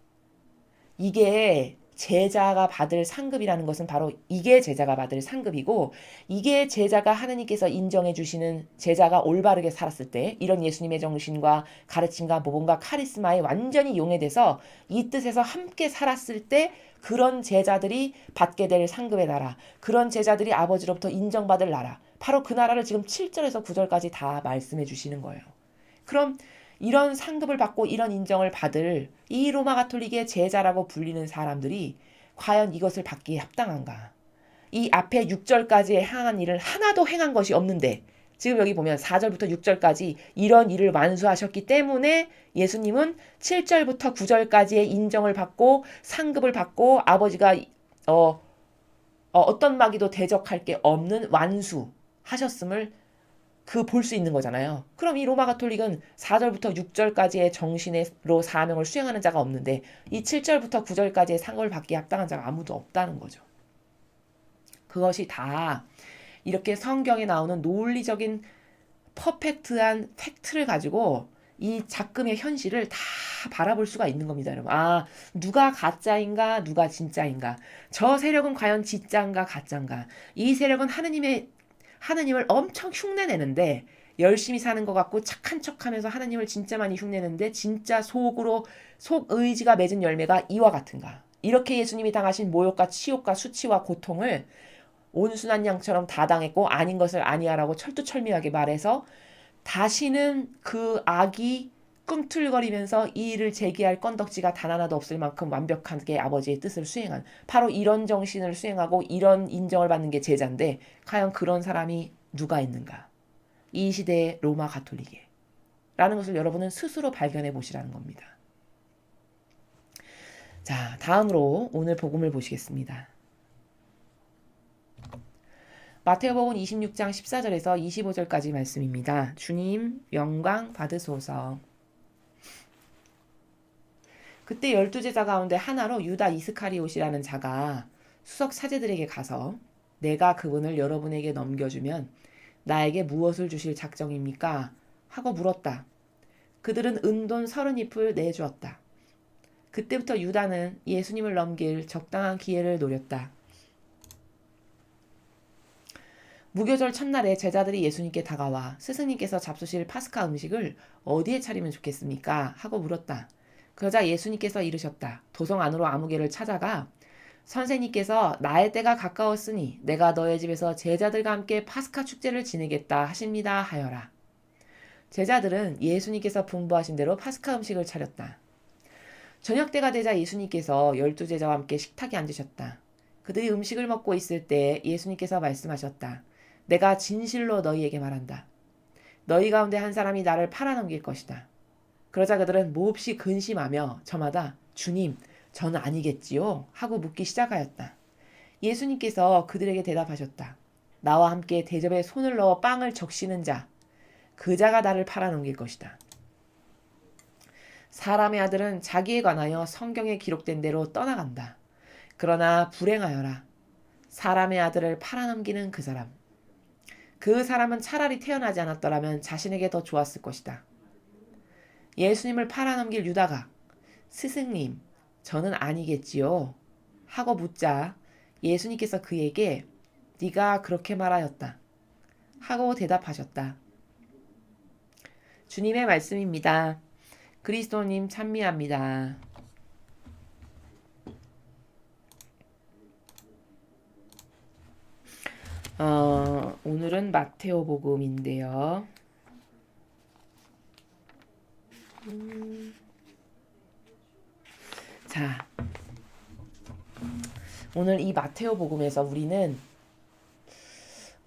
이게 제자가 받을 상급이라는 것은 바로 이게 제자가 받을 상급이고, 이게 제자가 하느님께서 인정해 주시는 제자가 올바르게 살았을 때 이런 예수님의 정신과 가르침과 모범과 카리스마에 완전히 용해돼서 이 뜻에서 함께 살았을 때 그런 제자들이 받게 될 상급의 나라, 그런 제자들이 아버지로부터 인정받을 나라, 바로 그 나라를 지금 7절에서 9절까지 다 말씀해 주시는 거예요. 그럼 이런 상급을 받고 이런 인정을 받을 이 로마 가톨릭의 제자라고 불리는 사람들이 과연 이것을 받기에 합당한가? 이 앞에 6절까지 행한 일을 하나도 행한 것이 없는데 지금 여기 보면 4절부터 6절까지 이런 일을 완수하셨기 때문에 예수님은 7절부터 9절까지의 인정을 받고 상급을 받고 아버지가 어떤 마귀도 대적할 게 없는 완수하셨음을 볼 수 있는 거잖아요. 그럼 이 로마 가톨릭은 4절부터 6절까지의 정신으로 사명을 수행하는 자가 없는데 이 7절부터 9절까지의 상을 받기에 합당한 자가 아무도 없다는 거죠. 그것이 다 이렇게 성경에 나오는 논리적인 퍼펙트한 팩트를 가지고 이 작금의 현실을 다 바라볼 수가 있는 겁니다, 여러분. 아, 누가 가짜인가, 누가 진짜인가. 저 세력은 과연 진짜인가, 가짜인가. 이 세력은 하느님을 엄청 흉내내는데 열심히 사는 것 같고 착한 척하면서 하느님을 진짜 많이 흉내내는데 진짜 속 의지가 맺은 열매가 이와 같은가. 이렇게 예수님이 당하신 모욕과 치욕과 수치와 고통을 온순한 양처럼 다 당했고 아닌 것을 아니하라고 철두철미하게 말해서 다시는 그 악이 꿈틀거리면서 이 일을 제기할 건덕지가 단 하나도 없을 만큼 완벽하게 아버지의 뜻을 수행한, 바로 이런 정신을 수행하고 이런 인정을 받는 게 제자인데 과연 그런 사람이 누가 있는가? 이 시대의 로마 가톨릭에 라는 것을 여러분은 스스로 발견해 보시라는 겁니다. 자, 다음으로 오늘 복음을 보시겠습니다. 마태복음 26장 14절에서 25절까지 말씀입니다. 주님 영광 받으소서. 그때 12제자 가운데 하나로 유다 이스카리옷이라는 자가 수석 사제들에게 가서 내가 그분을 여러분에게 넘겨주면 나에게 무엇을 주실 작정입니까? 하고 물었다. 그들은 은돈 30잎을 내주었다. 그때부터 유다는 예수님을 넘길 적당한 기회를 노렸다. 무교절 첫날에 제자들이 예수님께 다가와 스승님께서 잡수실 파스카 음식을 어디에 차리면 좋겠습니까? 하고 물었다. 그러자 예수님께서 이르셨다. 도성 안으로 아무개를 찾아가 선생님께서 나의 때가 가까웠으니 내가 너의 집에서 제자들과 함께 파스카 축제를 지내겠다 하십니다 하여라. 제자들은 예수님께서 분부하신 대로 파스카 음식을 차렸다. 저녁 때가 되자 예수님께서 12제자와 함께 식탁에 앉으셨다. 그들이 음식을 먹고 있을 때 예수님께서 말씀하셨다. 내가 진실로 너희에게 말한다. 너희 가운데 한 사람이 나를 팔아넘길 것이다. 그러자 그들은 몹시 근심하며 저마다 주님, 저는 아니겠지요? 하고 묻기 시작하였다. 예수님께서 그들에게 대답하셨다. 나와 함께 대접에 손을 넣어 빵을 적시는 자, 그 자가 나를 팔아넘길 것이다. 사람의 아들은 자기에 관하여 성경에 기록된 대로 떠나간다. 그러나 불행하여라. 사람의 아들을 팔아넘기는 그 사람. 그 사람은 차라리 태어나지 않았더라면 자신에게 더 좋았을 것이다. 예수님을 팔아넘길 유다가 스승님, 저는 아니겠지요? 하고 묻자 예수님께서 그에게 네가 그렇게 말하였다. 하고 대답하셨다. 주님의 말씀입니다. 그리스도님 찬미합니다. 오늘은 마테오 복음인데요. 자, 오늘 이 마테오 복음에서 우리는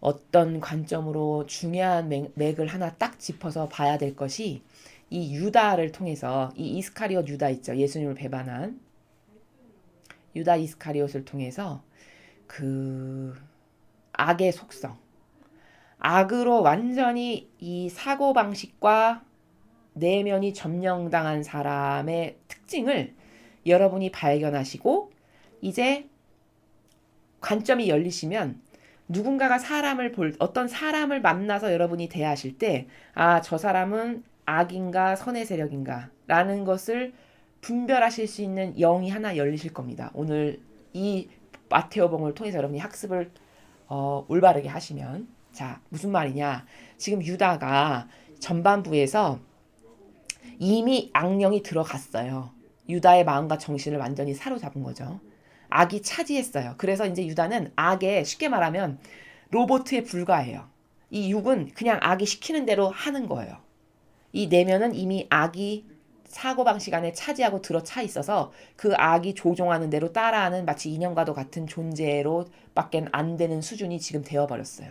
어떤 관점으로 중요한 맥을 하나 딱 짚어서 봐야 될 것이 이 유다를 통해서 이 이스카리옷 유다 있죠. 예수님을 배반한 유다 이스카리옷을 통해서 그 악의 속성, 악으로 완전히 이 사고방식과 내면이 점령당한 사람의 특징을 여러분이 발견하시고 이제 관점이 열리시면 누군가가 어떤 사람을 만나서 여러분이 대하실 때, 아, 저 사람은 악인가 선의 세력인가 라는 것을 분별하실 수 있는 영이 하나 열리실 겁니다. 오늘 이 마테오복음을 통해서 여러분이 학습을 올바르게 하시면. 자, 무슨 말이냐. 지금 유다가 전반부에서 이미 악령이 들어갔어요. 유다의 마음과 정신을 완전히 사로잡은 거죠. 악이 차지했어요. 그래서 이제 유다는 악에 쉽게 말하면 로봇에 불과해요. 이 육은 그냥 악이 시키는 대로 하는 거예요. 이 내면은 이미 악이 사고방식 안에 차지하고 들어차 있어서 그 악이 조종하는 대로 따라하는 마치 인형과도 같은 존재로 밖엔 안 되는 수준이 지금 되어버렸어요.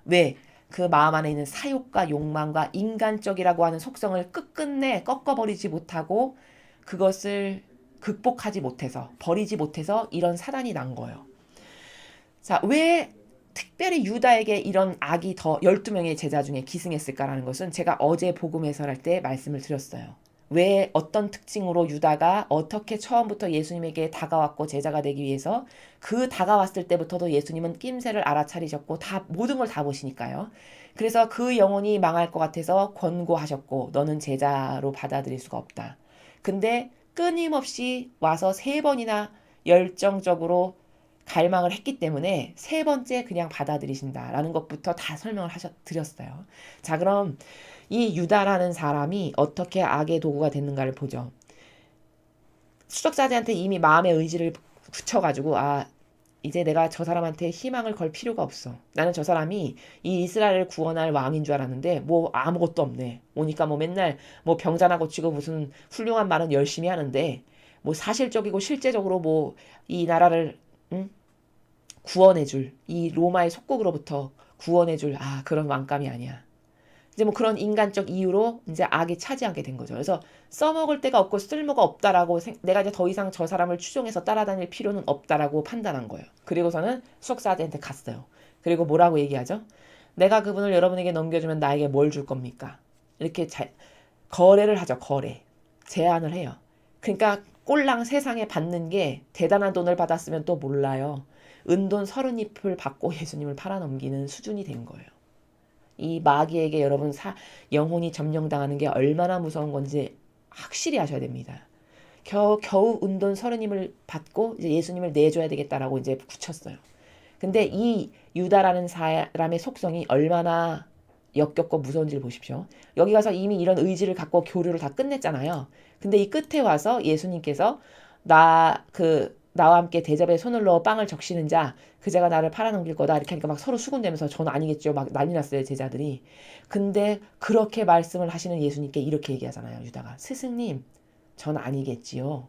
왜? 그 마음 안에 있는 사욕과 욕망과 인간적이라고 하는 속성을 끝끝내 꺾어버리지 못하고 그것을 극복하지 못해서 버리지 못해서 이런 사단이 난 거예요. 자, 왜 특별히 유다에게 이런 악이 더 12명의 제자 중에 기승했을까라는 것은 제가 어제 복음 해설할 때 말씀을 드렸어요. 왜 어떤 특징으로 유다가 어떻게 처음부터 예수님에게 다가왔고 제자가 되기 위해서 그 다가왔을 때부터도 예수님은 낌새를 알아차리셨고 다 모든 걸 다 보시니까요. 그래서 그 영혼이 망할 것 같아서 권고하셨고 너는 제자로 받아들일 수가 없다. 근데 끊임없이 와서 세 번이나 열정적으로 갈망을 했기 때문에 세 번째 그냥 받아들이신다라는 것부터 다 설명을 드렸어요. 자, 그럼 이 유다라는 사람이 어떻게 악의 도구가 됐는가를 보죠. 수적자들한테 이미 마음의 의지를 굳혀가지고 이제 내가 저 사람한테 희망을 걸 필요가 없어. 나는 저 사람이 이 이스라엘을 구원할 왕인 줄 알았는데 뭐 아무것도 없네. 오니까 뭐 맨날 뭐 병자나 고치고 무슨 훌륭한 말은 열심히 하는데 뭐 사실적이고 실제적으로 뭐 이 나라를 응? 구원해줄 이 로마의 속국으로부터 구원해줄 그런 왕감이 아니야. 이제 뭐 그런 인간적 이유로 이제 악이 차지하게 된 거죠. 그래서 써먹을 데가 없고 쓸모가 없다라고 내가 이제 더 이상 저 사람을 추종해서 따라다닐 필요는 없다라고 판단한 거예요. 그리고서는 수석사한테 갔어요. 그리고 뭐라고 얘기하죠? 내가 그분을 여러분에게 넘겨주면 나에게 뭘 줄 겁니까? 이렇게 거래를 하죠. 거래. 제안을 해요. 그러니까 꼴랑 세상에 받는 게 대단한 돈을 받았으면 또 몰라요. 은돈 30잎을 받고 예수님을 팔아넘기는 수준이 된 거예요. 이 마귀에게 여러분 영혼이 점령당하는 게 얼마나 무서운 건지 확실히 아셔야 됩니다. 겨우 은돈 30을 받고 이제 예수님을 내줘야 되겠다라고 이제 굳혔어요. 근데 이 유다라는 사람의 속성이 얼마나 역겹고 무서운지를 보십시오. 여기 가서 이미 이런 의지를 갖고 교류를 다 끝냈잖아요. 근데 이 끝에 와서 예수님께서 나와 함께 대접에 손을 넣어 빵을 적시는 자, 그 자가 나를 팔아넘길 거다. 이렇게 하니까 막 서로 수군대면서 저는 아니겠죠. 막 난리 났어요, 제자들이. 근데 그렇게 말씀을 하시는 예수님께 이렇게 얘기하잖아요, 유다가. 스승님, 전 아니겠지요.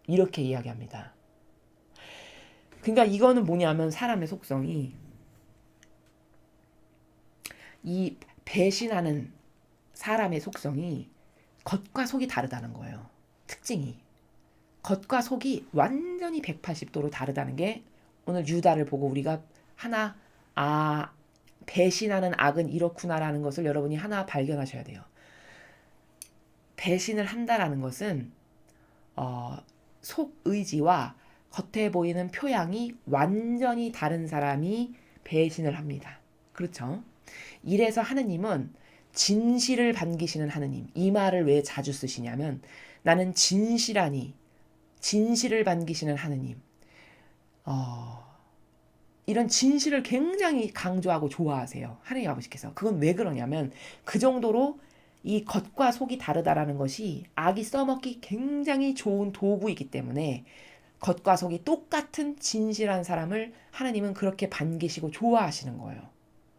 이렇게 이야기합니다. 그러니까 이거는 뭐냐면 사람의 속성이 이 배신하는 사람의 속성이 겉과 속이 다르다는 거예요. 특징이. 겉과 속이 완전히 180도로 다르다는 게 오늘 유다를 보고 우리가 하나 배신하는 악은 이렇구나라는 것을 여러분이 하나 발견하셔야 돼요. 배신을 한다라는 것은 속 의지와 겉에 보이는 표양이 완전히 다른 사람이 배신을 합니다. 그렇죠? 이래서 하느님은 진실을 반기시는 하느님. 이 말을 왜 자주 쓰시냐면 나는 진실하니 진실을 반기시는 하느님. 이런 진실을 굉장히 강조하고 좋아하세요. 하느님 아버지께서. 그건 왜 그러냐면 그 정도로 이 겉과 속이 다르다라는 것이 악이 써먹기 굉장히 좋은 도구이기 때문에 겉과 속이 똑같은 진실한 사람을 하나님은 그렇게 반기시고 좋아하시는 거예요.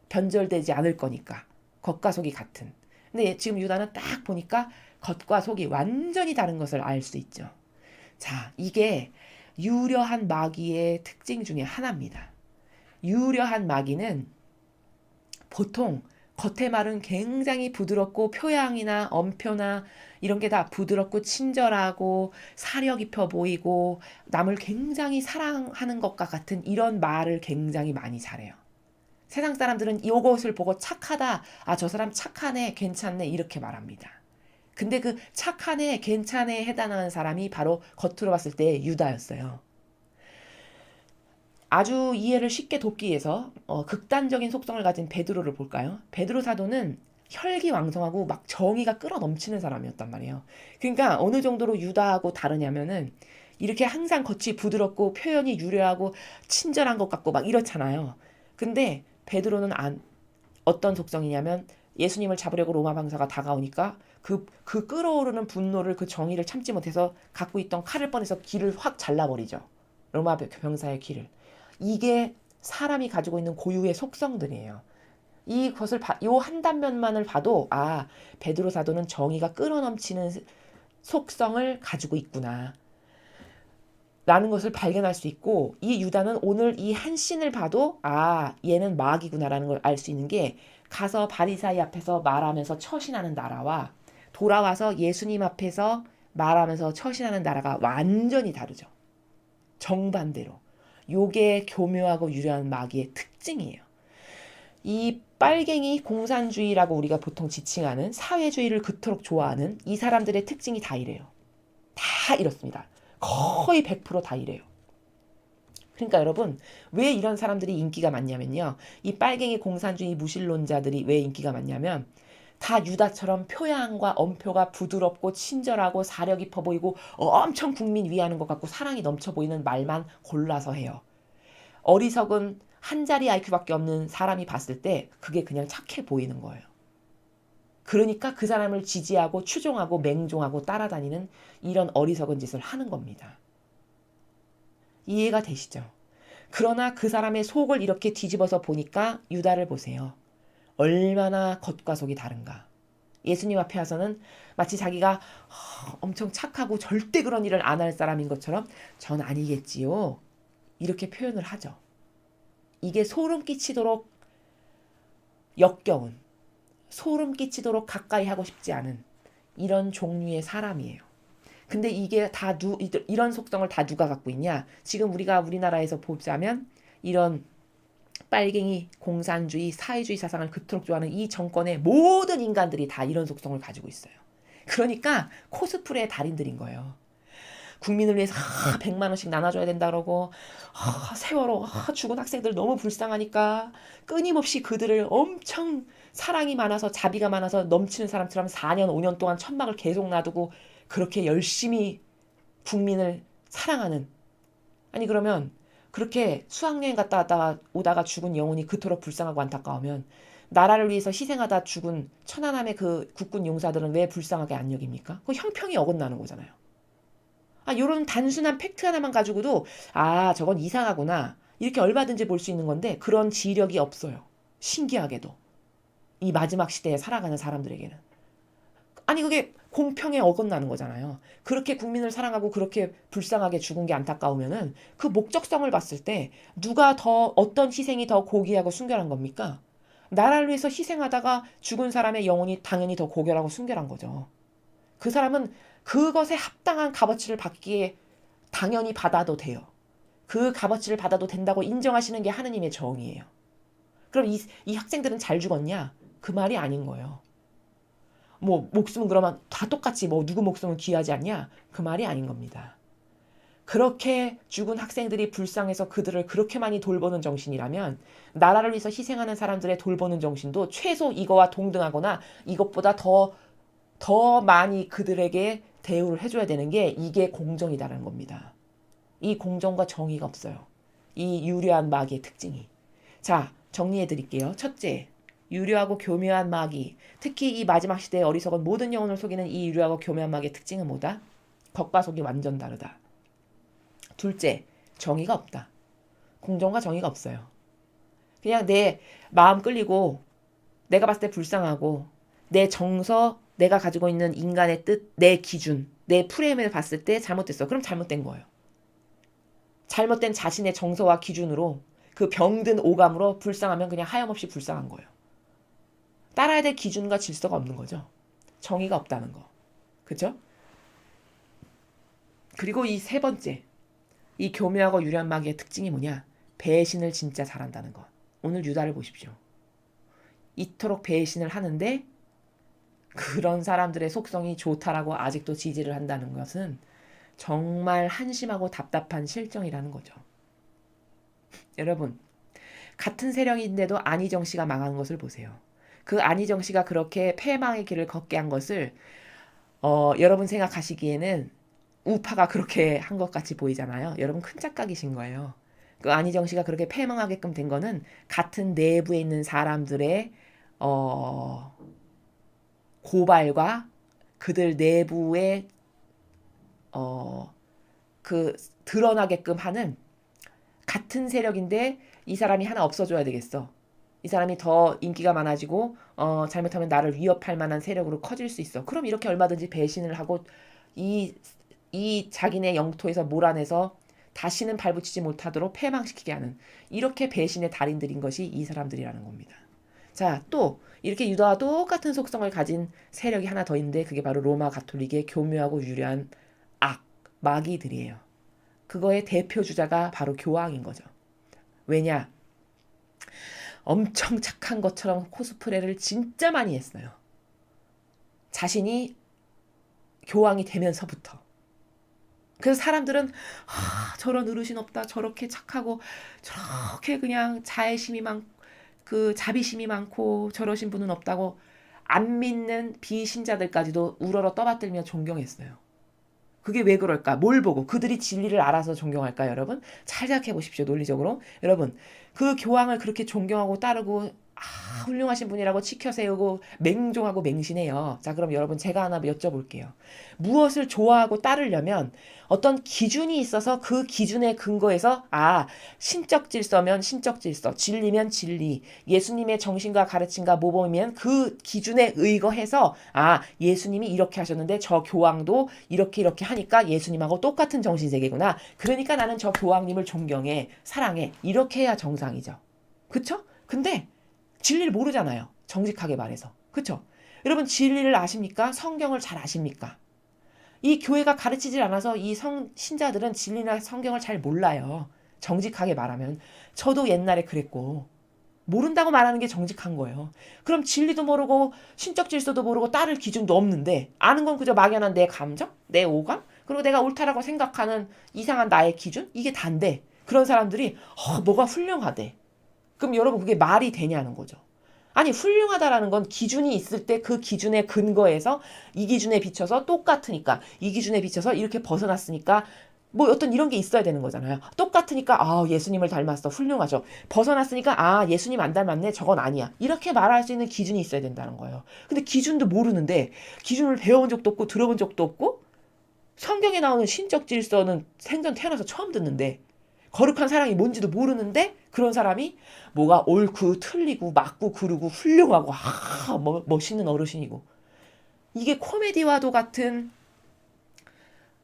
변절되지 않을 거니까. 겉과 속이 같은. 근데 지금 유다는 딱 보니까 겉과 속이 완전히 다른 것을 알 수 있죠. 자, 이게 유려한 마귀의 특징 중에 하나입니다. 유려한 마귀는 보통 겉의 말은 굉장히 부드럽고 표양이나 엄표나 이런 게 다 부드럽고 친절하고 사려 깊어 보이고 남을 굉장히 사랑하는 것과 같은 이런 말을 굉장히 많이 잘해요. 세상 사람들은 이것을 보고 착하다, 저 사람 착하네, 괜찮네 이렇게 말합니다. 근데 그 착하네, 괜찮네 해당하는 사람이 바로 겉으로 봤을 때 유다였어요. 아주 이해를 쉽게 돕기 위해서 극단적인 속성을 가진 베드로를 볼까요? 베드로 사도는 혈기왕성하고 막 정의가 끌어넘치는 사람이었단 말이에요. 그러니까 어느 정도로 유다하고 다르냐면은 이렇게 항상 겉이 부드럽고 표현이 유려하고 친절한 것 같고 막 이렇잖아요. 근데 베드로는 어떤 속성이냐면 예수님을 잡으려고 로마 방사가 다가오니까 그 끓어오르는 분노를 그 정의를 참지 못해서 갖고 있던 칼을 꺼내서 귀를 확 잘라버리죠. 로마 병사의 귀를. 이게 사람이 가지고 있는 고유의 속성들이에요. 이것을 요 한 단면만을 봐도 베드로 사도는 정의가 끌어넘치는 속성을 가지고 있구나 라는 것을 발견할 수 있고 이 유다는 오늘 이 한 씬을 봐도 얘는 마귀구나라는 걸 알 수 있는 게 가서 바리사이 앞에서 말하면서 처신하는 나라와 돌아와서 예수님 앞에서 말하면서 처신하는 나라가 완전히 다르죠. 정반대로. 요게 교묘하고 유려한 마귀의 특징이에요. 이 빨갱이 공산주의라고 우리가 보통 지칭하는 사회주의를 그토록 좋아하는 이 사람들의 특징이 다 이래요. 다 이렇습니다. 거의 100%다 이래요. 그러니까 여러분, 왜 이런 사람들이 인기가 많냐면요. 이 빨갱이 공산주의 무신론자들이 왜 인기가 많냐면 다 유다처럼 표양과 엄표가 부드럽고 친절하고 사려 깊어 보이고 엄청 국민 위하는 것 같고 사랑이 넘쳐 보이는 말만 골라서 해요. 어리석은 한 자리 IQ밖에 없는 사람이 봤을 때 그게 그냥 착해 보이는 거예요. 그러니까 그 사람을 지지하고 추종하고 맹종하고 따라다니는 이런 어리석은 짓을 하는 겁니다. 이해가 되시죠? 그러나 그 사람의 속을 이렇게 뒤집어서 보니까 유다를 보세요. 얼마나 겉과 속이 다른가. 예수님 앞에 와서는 마치 자기가 엄청 착하고 절대 그런 일을 안 할 사람인 것처럼 전 아니겠지요. 이렇게 표현을 하죠. 이게 소름 끼치도록 역겨운, 소름 끼치도록 가까이 하고 싶지 않은 이런 종류의 사람이에요. 근데 이게 다 이런 속성을 다 누가 갖고 있냐? 지금 우리가 우리나라에서 보자면 이런 빨갱이 공산주의 사회주의 사상을 그토록 좋아하는 이 정권의 모든 인간들이 다 이런 속성을 가지고 있어요. 그러니까 코스프레의 달인들인 거예요. 국민을 위해서 100만 원씩 나눠줘야 된다 그러고 세월호 죽은 학생들 너무 불쌍하니까 끊임없이 그들을 엄청 사랑이 많아서 자비가 많아서 넘치는 사람처럼 4년 5년 동안 천막을 계속 놔두고 그렇게 열심히 국민을 사랑하는. 아니 그러면 그렇게 수학여행 갔다 오다가 죽은 영혼이 그토록 불쌍하고 안타까우면 나라를 위해서 희생하다 죽은 천안함의 그 국군 용사들은 왜 불쌍하게 안 여깁니까? 그 형평이 어긋나는 거잖아요. 요런 단순한 팩트 하나만 가지고도 저건 이상하구나. 이렇게 얼마든지 볼 수 있는 건데 그런 지력이 없어요. 신기하게도. 이 마지막 시대에 살아가는 사람들에게는. 아니 그게 공평에 어긋나는 거잖아요. 그렇게 국민을 사랑하고 그렇게 불쌍하게 죽은 게 안타까우면은 그 목적성을 봤을 때 누가 더 어떤 희생이 더 고귀하고 순결한 겁니까? 나라를 위해서 희생하다가 죽은 사람의 영혼이 당연히 더 고결하고 순결한 거죠. 그 사람은 그것에 합당한 값어치를 받기에 당연히 받아도 돼요. 그 값어치를 받아도 된다고 인정하시는 게 하느님의 정의예요. 그럼 이 학생들은 잘 죽었냐? 그 말이 아닌 거예요. 뭐 목숨은 그러면 다 똑같이 뭐 누구 목숨은 귀하지 않냐? 그 말이 아닌 겁니다. 그렇게 죽은 학생들이 불쌍해서 그들을 그렇게 많이 돌보는 정신이라면 나라를 위해서 희생하는 사람들의 돌보는 정신도 최소 이거와 동등하거나 이것보다 더 많이 그들에게 대우를 해줘야 되는 게 이게 공정이다라는 겁니다. 이 공정과 정의가 없어요. 이 유려한 마귀의 특징이. 자, 정리해 드릴게요. 첫째, 유려하고 교묘한 마귀. 특히 이 마지막 시대의 어리석은 모든 영혼을 속이는 이 유려하고 교묘한 마귀의 특징은 뭐다? 겉과 속이 완전 다르다. 둘째, 정의가 없다. 공정과 정의가 없어요. 그냥 내 마음 끌리고 내가 봤을 때 불쌍하고 내 정서, 내가 가지고 있는 인간의 뜻, 내 기준, 내 프레임을 봤을 때 잘못됐어. 그럼 잘못된 거예요. 잘못된 자신의 정서와 기준으로 그 병든 오감으로 불쌍하면 그냥 하염없이 불쌍한 거예요. 따라야 될 기준과 질서가 없는 거죠. 정의가 없다는 거. 그죠? 그리고 이 세 번째, 이 교묘하고 유려한 마귀의 특징이 뭐냐? 배신을 진짜 잘한다는 거. 오늘 유다를 보십시오. 이토록 배신을 하는데 그런 사람들의 속성이 좋다라고 아직도 지지를 한다는 것은 정말 한심하고 답답한 실정이라는 거죠. 여러분, 같은 세력인데도 안희정 씨가 망한 것을 보세요. 그 안희정 씨가 그렇게 패망의 길을 걷게 한 것을 여러분 생각하시기에는 우파가 그렇게 한 것 같이 보이잖아요. 여러분 큰 착각이신 거예요. 그 안희정 씨가 그렇게 패망하게끔 된 거는 같은 내부에 있는 사람들의 고발과 그들 내부의 그 드러나게끔 하는 같은 세력인데 이 사람이 하나 없어져야 되겠어. 이 사람이 더 인기가 많아지고 잘못하면 나를 위협할 만한 세력으로 커질 수 있어. 그럼 이렇게 얼마든지 배신을 하고 이 자기네 영토에서 몰아내서 다시는 발붙이지 못하도록 패망시키게 하는 이렇게 배신의 달인들인 것이 이 사람들이라는 겁니다. 자, 또 이렇게 유다와 똑같은 속성을 가진 세력이 하나 더 있는데 그게 바로 로마 가톨릭의 교묘하고 유려한 마귀들이에요. 그거의 대표 주자가 바로 교황인 거죠. 왜냐? 엄청 착한 것처럼 코스프레를 진짜 많이 했어요. 자신이 교황이 되면서부터. 그래서 사람들은 저런 어르신 없다. 저렇게 착하고 저렇게 그냥 자비심이 많고 저러신 분은 없다고 안 믿는 비신자들까지도 우러러 떠받들며 존경했어요. 그게 왜 그럴까? 뭘 보고? 그들이 진리를 알아서 존경할까요, 여러분? 잘 생각해 보십시오, 논리적으로. 여러분, 그 교황을 그렇게 존경하고 따르고 훌륭하신 분이라고 치켜 세우고 맹종하고 맹신해요. 자, 그럼 여러분 제가 하나 여쭤볼게요. 무엇을 좋아하고 따르려면 어떤 기준이 있어서 그 기준에 근거해서 신적 질서면 신적 질서, 진리면 진리, 예수님의 정신과 가르침과 모범이면 그 기준에 의거해서 예수님이 이렇게 하셨는데 저 교황도 이렇게 하니까 예수님하고 똑같은 정신세계구나. 그러니까 나는 저 교황님을 존경해, 사랑해. 이렇게 해야 정상이죠. 그쵸? 근데 진리를 모르잖아요. 정직하게 말해서. 그쵸? 여러분 진리를 아십니까? 성경을 잘 아십니까? 이 교회가 가르치질 않아서 이 신자들은 진리나 성경을 잘 몰라요. 정직하게 말하면. 저도 옛날에 그랬고 모른다고 말하는 게 정직한 거예요. 그럼 진리도 모르고 신적 질서도 모르고 따를 기준도 없는데 아는 건 그저 막연한 내 감정, 내 오감, 그리고 내가 옳다라고 생각하는 이상한 나의 기준? 이게 단데 그런 사람들이 뭐가 훌륭하대. 그럼 여러분 그게 말이 되냐는 거죠. 아니 훌륭하다라는 건 기준이 있을 때 그 기준에 근거해서 이 기준에 비춰서 똑같으니까 이 기준에 비춰서 이렇게 벗어났으니까 뭐 어떤 이런 게 있어야 되는 거잖아요. 똑같으니까 예수님을 닮았어. 훌륭하죠. 벗어났으니까 예수님 안 닮았네. 저건 아니야. 이렇게 말할 수 있는 기준이 있어야 된다는 거예요. 근데 기준도 모르는데 기준을 배워본 적도 없고 들어본 적도 없고 성경에 나오는 신적 질서는 생전 태어나서 처음 듣는데 거룩한 사랑이 뭔지도 모르는데 그런 사람이 뭐가 옳고 틀리고 맞고 그르고 훌륭하고 멋있는 어르신이고 이게 코미디와도 같은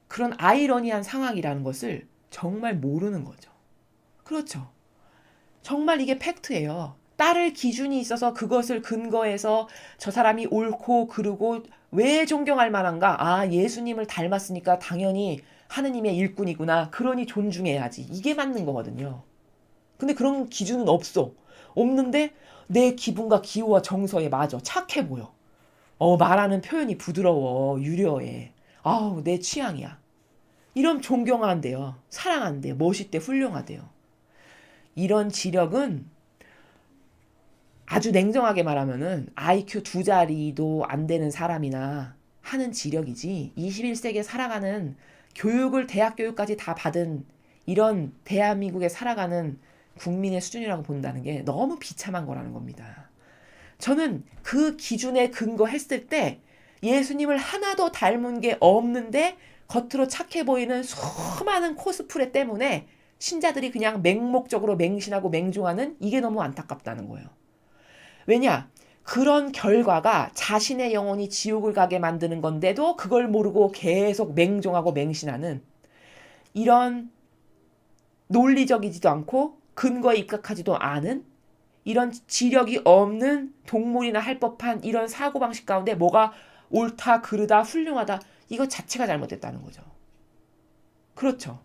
그런 아이러니한 상황이라는 것을 정말 모르는 거죠. 그렇죠. 정말 이게 팩트예요. 따를 기준이 있어서 그것을 근거해서 저 사람이 옳고 그르고 왜 존경할 만한가? 예수님을 닮았으니까 당연히 하느님의 일꾼이구나. 그러니 존중해야지. 이게 맞는 거거든요. 근데 그런 기준은 없어. 없는데 내 기분과 기호와 정서에 맞아. 착해 보여. 말하는 표현이 부드러워. 유려해. 내 취향이야. 이런 존경한대요. 사랑한대요. 멋있대. 훌륭하대요. 이런 지력은 아주 냉정하게 말하면은 IQ 2자리도 안 되는 사람이나 하는 지력이지 21세기에 살아가는 교육을 대학 교육까지 다 받은 이런 대한민국에 살아가는 국민의 수준이라고 본다는 게 너무 비참한 거라는 겁니다. 저는 그 기준에 근거했을 때 예수님을 하나도 닮은 게 없는데 겉으로 착해 보이는 수많은 코스프레 때문에 신자들이 그냥 맹목적으로 맹신하고 맹종하는 이게 너무 안타깝다는 거예요. 왜냐? 그런 결과가 자신의 영혼이 지옥을 가게 만드는 건데도 그걸 모르고 계속 맹종하고 맹신하는 이런 논리적이지도 않고 근거에 입각하지도 않은 이런 지력이 없는 동물이나 할 법한 이런 사고방식 가운데 뭐가 옳다, 그르다, 훌륭하다 이거 자체가 잘못됐다는 거죠. 그렇죠.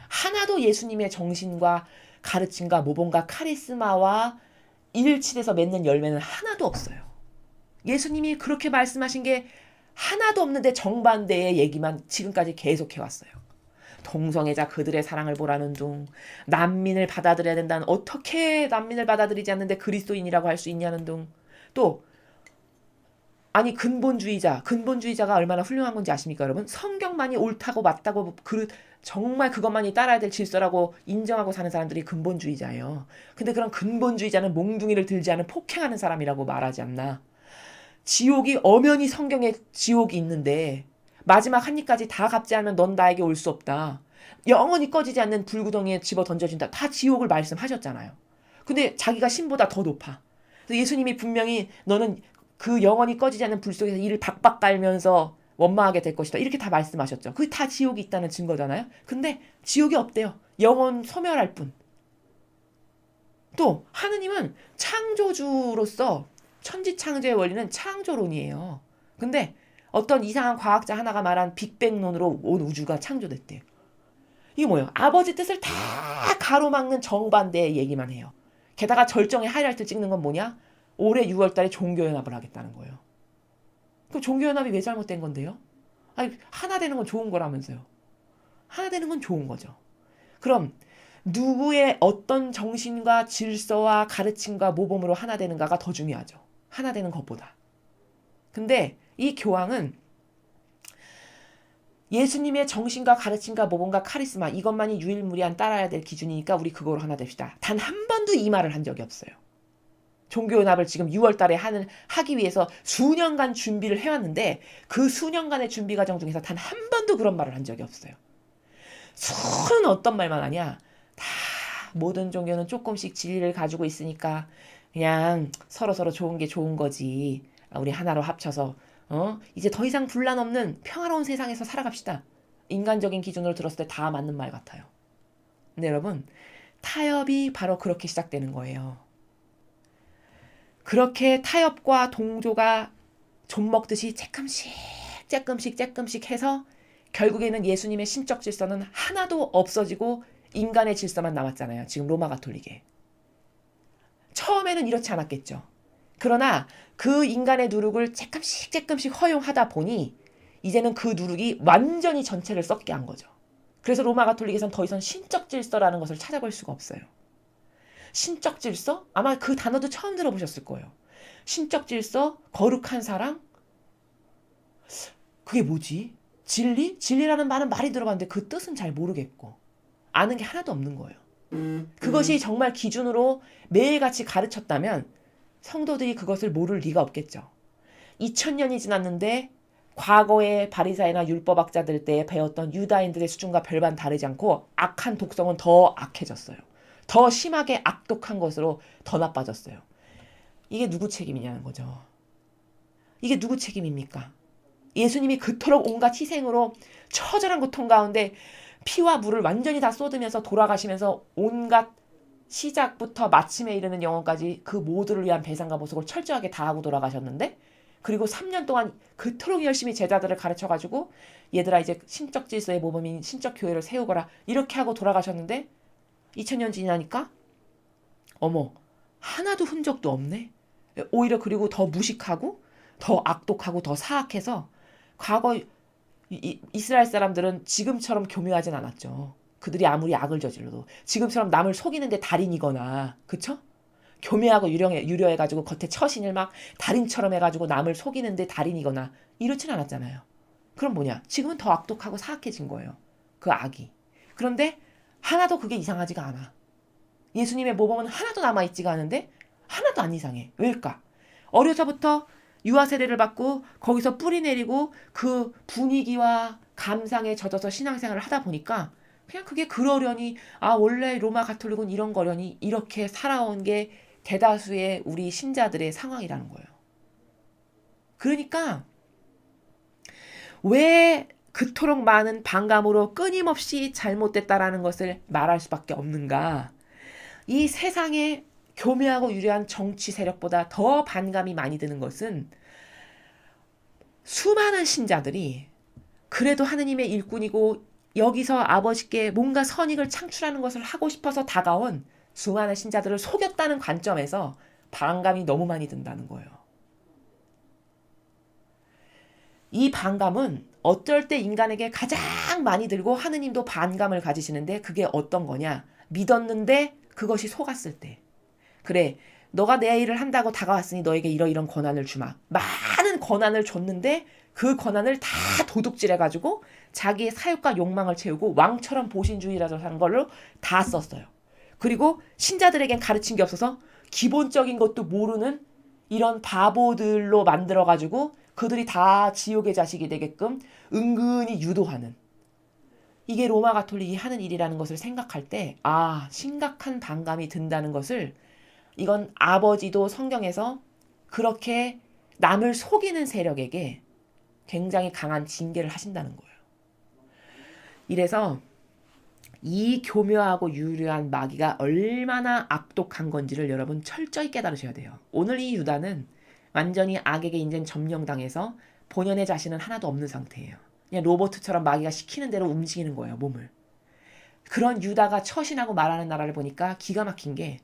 하나도 예수님의 정신과 가르침과 모범과 카리스마와 일치돼서 맺는 열매는 하나도 없어요. 예수님이 그렇게 말씀하신 게 하나도 없는데 정반대의 얘기만 지금까지 계속해왔어요. 동성애자 그들의 사랑을 보라는 둥, 난민을 받아들여야 된다는 어떻게 난민을 받아들이지 않는데 그리스도인이라고 할 수 있냐는 둥, 또 근본주의자가 얼마나 훌륭한 건지 아십니까 여러분? 성경만이 옳다고 맞다고 정말 그것만이 따라야 될 질서라고 인정하고 사는 사람들이 근본주의자예요. 근데 그런 근본주의자는 몽둥이를 들지 않은 폭행하는 사람이라고 말하지 않나. 지옥이 엄연히 성경에 지옥이 있는데 마지막 한 입까지 다 갚지 않으면 넌 나에게 올 수 없다. 영원히 꺼지지 않는 불구덩이에 집어 던져진다. 다 지옥을 말씀하셨잖아요. 근데 자기가 신보다 더 높아. 그래서 예수님이 분명히 너는 그 영원히 꺼지지 않는 불 속에서 이를 박박 깔면서 원망하게 될 것이다. 이렇게 다 말씀하셨죠. 그게 다 지옥이 있다는 증거잖아요. 근데 지옥이 없대요. 영원 소멸할 뿐. 또 하느님은 창조주로서 천지창조의 원리는 창조론이에요. 근데 어떤 이상한 과학자 하나가 말한 빅뱅론으로 온 우주가 창조됐대요. 이게 뭐예요? 아버지 뜻을 다 가로막는 정반대의 얘기만 해요. 게다가 절정의 하이라이트 찍는 건 뭐냐? 올해 6월 달에 종교연합을 하겠다는 거예요. 그럼 종교연합이 왜 잘못된 건데요? 아니, 하나 되는 건 좋은 거라면서요. 하나 되는 건 좋은 거죠. 그럼 누구의 어떤 정신과 질서와 가르침과 모범으로 하나 되는가가 더 중요하죠. 하나 되는 것보다. 근데 이 교황은 예수님의 정신과 가르침과 모범과 카리스마 이것만이 유일무이한 따라야 될 기준이니까 우리 그거로 하나 됩시다. 단 한 번도 이 말을 한 적이 없어요. 종교연합을 지금 6월 달에 하기 위해서 수년간 준비를 해왔는데 그 수년간의 준비 과정 중에서 단 한 번도 그런 말을 한 적이 없어요. 수는 어떤 말만 하냐? 다 모든 종교는 조금씩 진리를 가지고 있으니까 그냥 서로서로 좋은 게 좋은 거지. 우리 하나로 합쳐서 이제 더 이상 분란 없는 평화로운 세상에서 살아갑시다. 인간적인 기준으로 들었을 때 다 맞는 말 같아요. 근데 여러분, 타협이 바로 그렇게 시작되는 거예요. 그렇게 타협과 동조가 좀 먹듯이 조금씩 해서 결국에는 예수님의 신적 질서는 하나도 없어지고 인간의 질서만 남았잖아요. 지금 로마 가톨릭에. 처음에는 이렇지 않았겠죠. 그러나 그 인간의 누룩을 조금씩 허용하다 보니 이제는 그 누룩이 완전히 전체를 썩게 한 거죠. 그래서 로마 가톨릭에서는 더 이상 신적 질서라는 것을 찾아볼 수가 없어요. 신적 질서? 아마 그 단어도 처음 들어보셨을 거예요. 신적 질서, 거룩한 사랑? 그게 뭐지? 진리? 진리라는 말은 많이 들어봤는데 그 뜻은 잘 모르겠고 아는 게 하나도 없는 거예요. 그것이 정말 기준으로 매일같이 가르쳤다면 성도들이 그것을 모를 리가 없겠죠. 2000년이 지났는데 과거의 바리사이나 율법학자들 때 배웠던 유다인들의 수준과 별반 다르지 않고 악한 독성은 더 악해졌어요. 더 심하게 악독한 것으로 더 나빠졌어요. 이게 누구 책임이냐는 거죠. 이게 누구 책임입니까? 예수님이 그토록 온갖 희생으로 처절한 고통 가운데 피와 물을 완전히 다 쏟으면서 돌아가시면서 온갖 시작부터 마침에 이르는 영혼까지 그 모두를 위한 배상과 보석을 철저하게 다하고 돌아가셨는데 그리고 3년 동안 그토록 열심히 제자들을 가르쳐가지고 얘들아 이제 신적 질서의 모범인 신적 교회를 세우거라 이렇게 하고 돌아가셨는데 2000년 지나니까 어머 하나도 흔적도 없네. 오히려 그리고 더 무식하고 더 악독하고 더 사악해서 과거 이스라엘 사람들은 지금처럼 교묘하진 않았죠. 그들이 아무리 악을 저질러도 지금처럼 남을 속이는데 달인이거나 그쵸? 교묘하고 유려해가지고 겉에 처신을 막 달인처럼 해가지고 남을 속이는데 달인이거나 이렇진 않았잖아요. 그럼 뭐냐? 지금은 더 악독하고 사악해진 거예요. 그 악이. 그런데 하나도 그게 이상하지가 않아. 예수님의 모범은 하나도 남아있지가 않은데 하나도 안 이상해. 왜일까? 어려서부터 유아 세례를 받고 거기서 뿌리 내리고 그 분위기와 감상에 젖어서 신앙생활을 하다 보니까 그냥 그게 그러려니 원래 로마 가톨릭은 이런 거려니 이렇게 살아온 게 대다수의 우리 신자들의 상황이라는 거예요. 그러니까 왜 그토록 많은 반감으로 끊임없이 잘못됐다라는 것을 말할 수밖에 없는가? 이 세상에 교묘하고 유려한 정치 세력보다 더 반감이 많이 드는 것은 수많은 신자들이 그래도 하느님의 일꾼이고 여기서 아버지께 뭔가 선익을 창출하는 것을 하고 싶어서 다가온 수많은 신자들을 속였다는 관점에서 반감이 너무 많이 든다는 거예요. 이 반감은 어떨 때 인간에게 가장 많이 들고 하느님도 반감을 가지시는데 그게 어떤 거냐? 믿었는데 그것이 속았을 때. 그래, 너가 내 일을 한다고 다가왔으니 너에게 이런 권한을 주마. 많은 권한을 줬는데 그 권한을 다 도둑질해가지고 자기의 사욕과 욕망을 채우고 왕처럼 보신주의라서 하는 걸로 다 썼어요. 그리고 신자들에겐 가르친 게 없어서 기본적인 것도 모르는 이런 바보들로 만들어가지고 그들이 다 지옥의 자식이 되게끔 은근히 유도하는 이게 로마 가톨릭이 하는 일이라는 것을 생각할 때 심각한 반감이 든다는 것을 이건 아버지도 성경에서 그렇게 남을 속이는 세력에게 굉장히 강한 징계를 하신다는 거예요. 이래서 이 교묘하고 유려한 마귀가 얼마나 악독한 건지를 여러분 철저히 깨달으셔야 돼요. 오늘 이 유다는 완전히 악에게 인제 점령당해서 본연의 자신은 하나도 없는 상태예요. 그냥 로봇처럼 마귀가 시키는 대로 움직이는 거예요, 몸을. 그런 유다가 처신하고 말하는 나라를 보니까 기가 막힌 게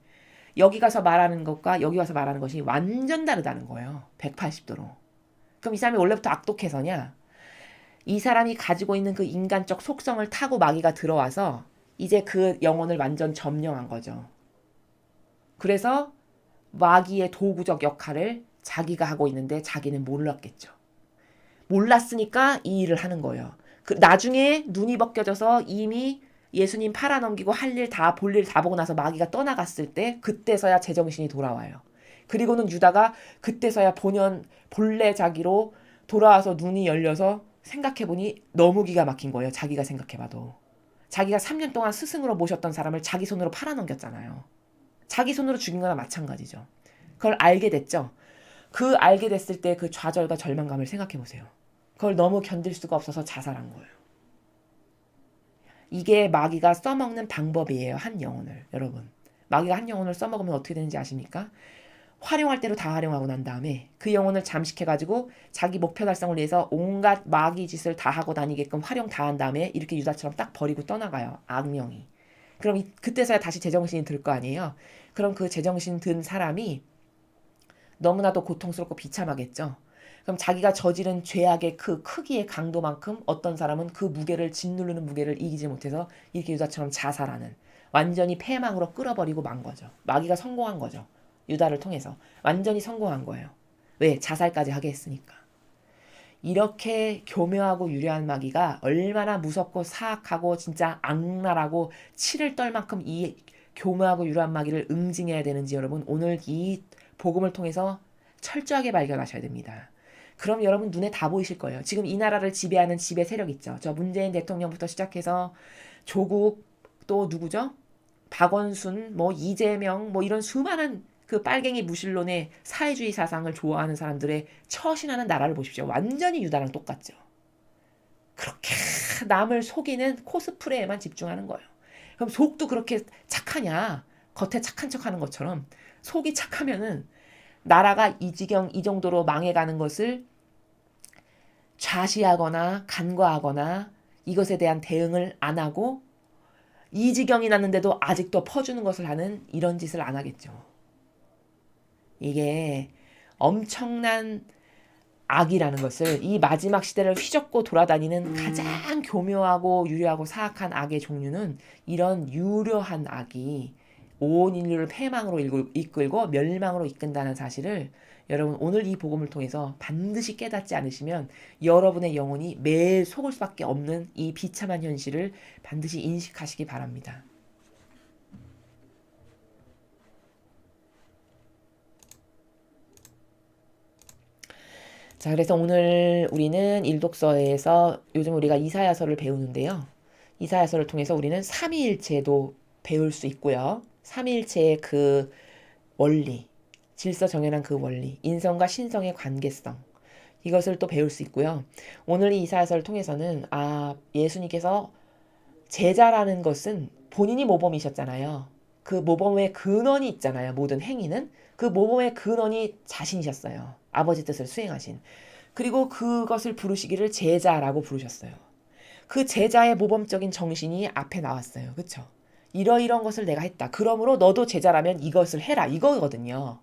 여기 가서 말하는 것과 여기 와서 말하는 것이 완전 다르다는 거예요. 180도로. 그럼 이 사람이 원래부터 악독해서냐? 이 사람이 가지고 있는 그 인간적 속성을 타고 마귀가 들어와서 이제 그 영혼을 완전 점령한 거죠. 그래서 마귀의 도구적 역할을 자기가 하고 있는데 자기는 몰랐겠죠. 몰랐으니까 이 일을 하는 거예요. 나중에 눈이 벗겨져서 이미 예수님 팔아넘기고 할 일 다, 볼 일 다 보고 나서 마귀가 떠나갔을 때 그때서야 제정신이 돌아와요. 그리고는 유다가 그때서야 본래 자기로 돌아와서 눈이 열려서 생각해보니 너무 기가 막힌 거예요. 자기가 생각해봐도. 자기가 3년 동안 스승으로 모셨던 사람을 자기 손으로 팔아넘겼잖아요. 자기 손으로 죽인 거나 마찬가지죠. 그걸 알게 됐죠. 그 알게 됐을 때 그 좌절과 절망감을 생각해보세요. 그걸 너무 견딜 수가 없어서 자살한 거예요. 이게 마귀가 써먹는 방법이에요. 한 영혼을. 여러분. 마귀가 한 영혼을 써먹으면 어떻게 되는지 아십니까? 활용할 대로 다 활용하고 난 다음에 그 영혼을 잠식해가지고 자기 목표 달성을 위해서 온갖 마귀 짓을 다 하고 다니게끔 활용 다 한 다음에 이렇게 유다처럼 딱 버리고 떠나가요. 악령이. 그럼 그때서야 다시 제정신이 들 거 아니에요. 그럼 그 제정신 든 사람이 너무나도 고통스럽고 비참하겠죠. 그럼 자기가 저지른 죄악의 그 크기의 강도만큼 어떤 사람은 그 무게를 짓누르는 무게를 이기지 못해서 이렇게 유다처럼 자살하는 완전히 패망으로 끌어버리고 만 거죠. 마귀가 성공한 거죠. 유다를 통해서 완전히 성공한 거예요. 왜? 자살까지 하게 했으니까. 이렇게 교묘하고 유려한 마귀가 얼마나 무섭고 사악하고 진짜 악랄하고 치를 떨 만큼 이 교묘하고 유려한 마귀를 응징해야 되는지 여러분 오늘 이 복음을 통해서 철저하게 발견하셔야 됩니다. 그럼 여러분 눈에 다 보이실 거예요. 지금 이 나라를 지배하는 지배 세력 있죠. 저 문재인 대통령부터 시작해서 조국 또 누구죠? 박원순, 뭐 이재명, 뭐 이런 수많은 그 빨갱이 무신론의 사회주의 사상을 좋아하는 사람들의 처신하는 나라를 보십시오. 완전히 유다랑 똑같죠. 그렇게 남을 속이는 코스프레에만 집중하는 거예요. 그럼 속도 그렇게 착하냐? 겉에 착한 척하는 것처럼 속이 착하면은 나라가 이 지경 이 정도로 망해가는 것을 좌시하거나 간과하거나 이것에 대한 대응을 안 하고 이 지경이 났는데도 아직도 퍼주는 것을 하는 이런 짓을 안 하겠죠. 이게 엄청난 악이라는 것을 이 마지막 시대를 휘젓고 돌아다니는 가장 교묘하고 유려하고 사악한 악의 종류는 이런 유려한 악이 온 인류를 패망으로 이끌고 멸망으로 이끈다는 사실을 여러분 오늘 이 복음을 통해서 반드시 깨닫지 않으시면 여러분의 영혼이 매일 속을 수밖에 없는 이 비참한 현실을 반드시 인식하시기 바랍니다. 자, 그래서 오늘 우리는 일독서에서 요즘 우리가 이사야서를 배우는데요. 이사야서를 통해서 우리는 삼위일체도 배울 수 있고요. 삼위일체의 그 원리, 질서 정연한 그 원리, 인성과 신성의 관계성, 이것을 또 배울 수 있고요. 오늘 이 이사야서를 통해서는 예수님께서 제자라는 것은 본인이 모범이셨잖아요. 그 모범의 근원이 있잖아요. 모든 행위는. 그 모범의 근원이 자신이셨어요. 아버지 뜻을 수행하신. 그리고 그것을 부르시기를 제자라고 부르셨어요. 그 제자의 모범적인 정신이 앞에 나왔어요. 그쵸? 이러이런 것을 내가 했다. 그러므로 너도 제자라면 이것을 해라. 이거거든요.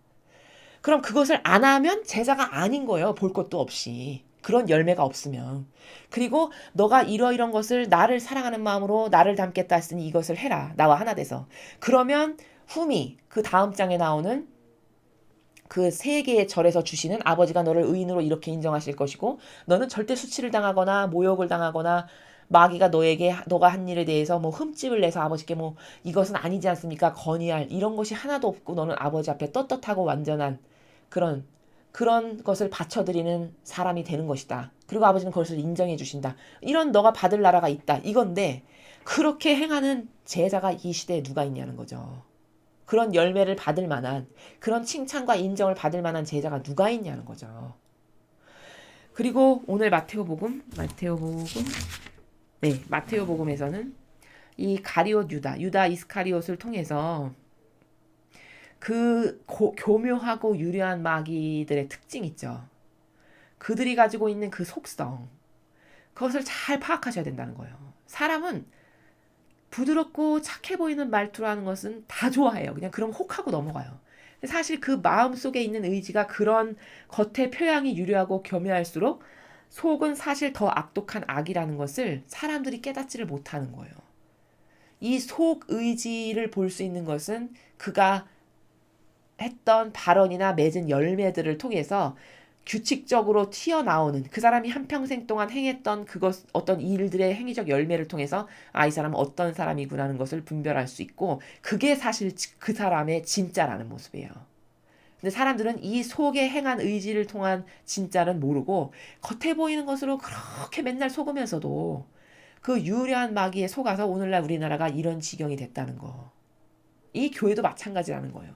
그럼 그것을 안 하면 제자가 아닌 거예요. 볼 것도 없이. 그런 열매가 없으면. 그리고 너가 이러이런 것을 나를 사랑하는 마음으로 나를 닮겠다 했으니 이것을 해라. 나와 하나 돼서. 그러면 후미 그 다음 장에 나오는 그 세 개의 절에서 주시는 아버지가 너를 의인으로 이렇게 인정하실 것이고 너는 절대 수치를 당하거나 모욕을 당하거나 마귀가 너가 한 일에 대해서 뭐 흠집을 내서 아버지께 뭐 이것은 아니지 않습니까? 건의할 이런 것이 하나도 없고 너는 아버지 앞에 떳떳하고 완전한 그런 것을 바쳐드리는 사람이 되는 것이다. 그리고 아버지는 그것을 인정해 주신다. 이런 너가 받을 나라가 있다. 이건데 그렇게 행하는 제자가 이 시대에 누가 있냐는 거죠. 그런 열매를 받을 만한 그런 칭찬과 인정을 받을 만한 제자가 누가 있냐는 거죠. 그리고 오늘 마테오복음에서는 이 가리옷 유다 이스카리옷을 통해서 그 교묘하고 유려한 마귀들의 특징 있죠. 그들이 가지고 있는 그 속성, 그것을 잘 파악하셔야 된다는 거예요. 사람은 부드럽고 착해 보이는 말투로 하는 것은 다 좋아해요. 그냥 그럼 혹하고 넘어가요. 사실 그 마음 속에 있는 의지가 그런 겉의 표양이 유려하고 교묘할수록 속은 사실 더 악독한 악이라는 것을 사람들이 깨닫지를 못하는 거예요. 이 속 의지를 볼 수 있는 것은 그가 했던 발언이나 맺은 열매들을 통해서 규칙적으로 튀어나오는 그 사람이 한평생 동안 행했던 그것 어떤 일들의 행위적 열매를 통해서 아, 이 사람은 어떤 사람이구나는 것을 분별할 수 있고 그게 사실 그 사람의 진짜라는 모습이에요. 근데 사람들은 이 속에 행한 의지를 통한 진짜는 모르고 겉에 보이는 것으로 그렇게 맨날 속으면서도 그 유려한 마귀에 속아서 오늘날 우리나라가 이런 지경이 됐다는 거. 이 교회도 마찬가지라는 거예요.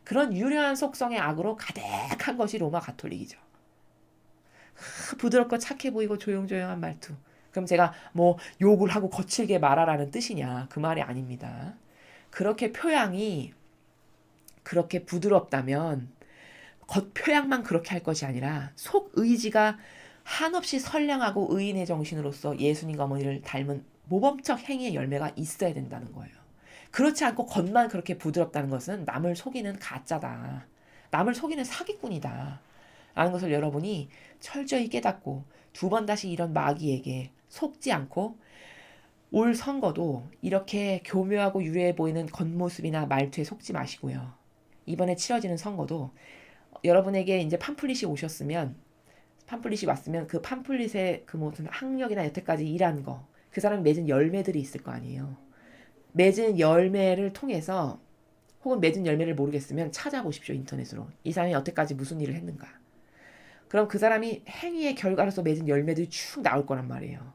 그런 유려한 속성의 악으로 가득한 것이 로마 가톨릭이죠. 부드럽고 착해 보이고 조용조용한 말투. 그럼 제가 뭐 욕을 하고 거칠게 말하라는 뜻이냐? 그 말이 아닙니다. 그렇게 표양이 그렇게 부드럽다면 겉 표양만 그렇게 할 것이 아니라 속 의지가 한없이 선량하고 의인의 정신으로서 예수님과 어머니를 닮은 모범적 행위의 열매가 있어야 된다는 거예요. 그렇지 않고 겉만 그렇게 부드럽다는 것은 남을 속이는 가짜다. 남을 속이는 사기꾼이다. 라는 것을 여러분이 철저히 깨닫고 두 번 다시 이런 마귀에게 속지 않고 올 선거도 이렇게 교묘하고 유려해 보이는 겉모습이나 말투에 속지 마시고요. 이번에 치러지는 선거도 여러분에게 이제 팜플릿이 오셨으면 팜플릿이 왔으면 그 팜플릿의 그 무슨 학력이나 여태까지 일한 거 그 사람이 맺은 열매들이 있을 거 아니에요. 맺은 열매를 통해서 혹은 맺은 열매를 모르겠으면 찾아보십시오. 인터넷으로. 이 사람이 여태까지 무슨 일을 했는가. 그럼 그 사람이 행위의 결과로서 맺은 열매들이 쭉 나올 거란 말이에요.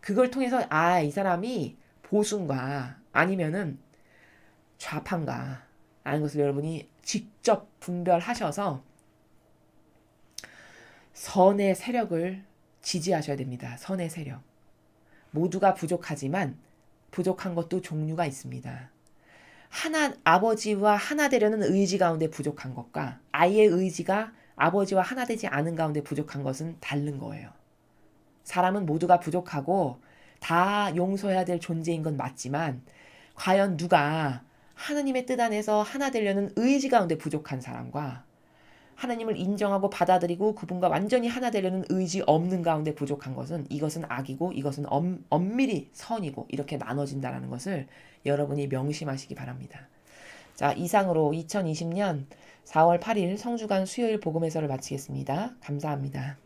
그걸 통해서 아, 이 사람이 보수인가 아니면은 좌파인가 라는 것을 여러분이 직접 분별하셔서 선의 세력을 지지하셔야 됩니다. 선의 세력. 모두가 부족하지만 부족한 것도 종류가 있습니다. 하나 아버지와 하나 되려는 의지 가운데 부족한 것과 아이의 의지가 아버지와 하나 되지 않은 가운데 부족한 것은 다른 거예요. 사람은 모두가 부족하고 다 용서해야 될 존재인 건 맞지만 과연 누가 하나님의 뜻 안에서 하나 되려는 의지 가운데 부족한 사람과 하나님을 인정하고 받아들이고 그분과 완전히 하나 되려는 의지 없는 가운데 부족한 것은 이것은 악이고 이것은 엄밀히 선이고 이렇게 나눠진다는 것을 여러분이 명심하시기 바랍니다. 자, 이상으로 2020년 4월 8일 성주간 수요일 복음회설을 마치겠습니다. 감사합니다.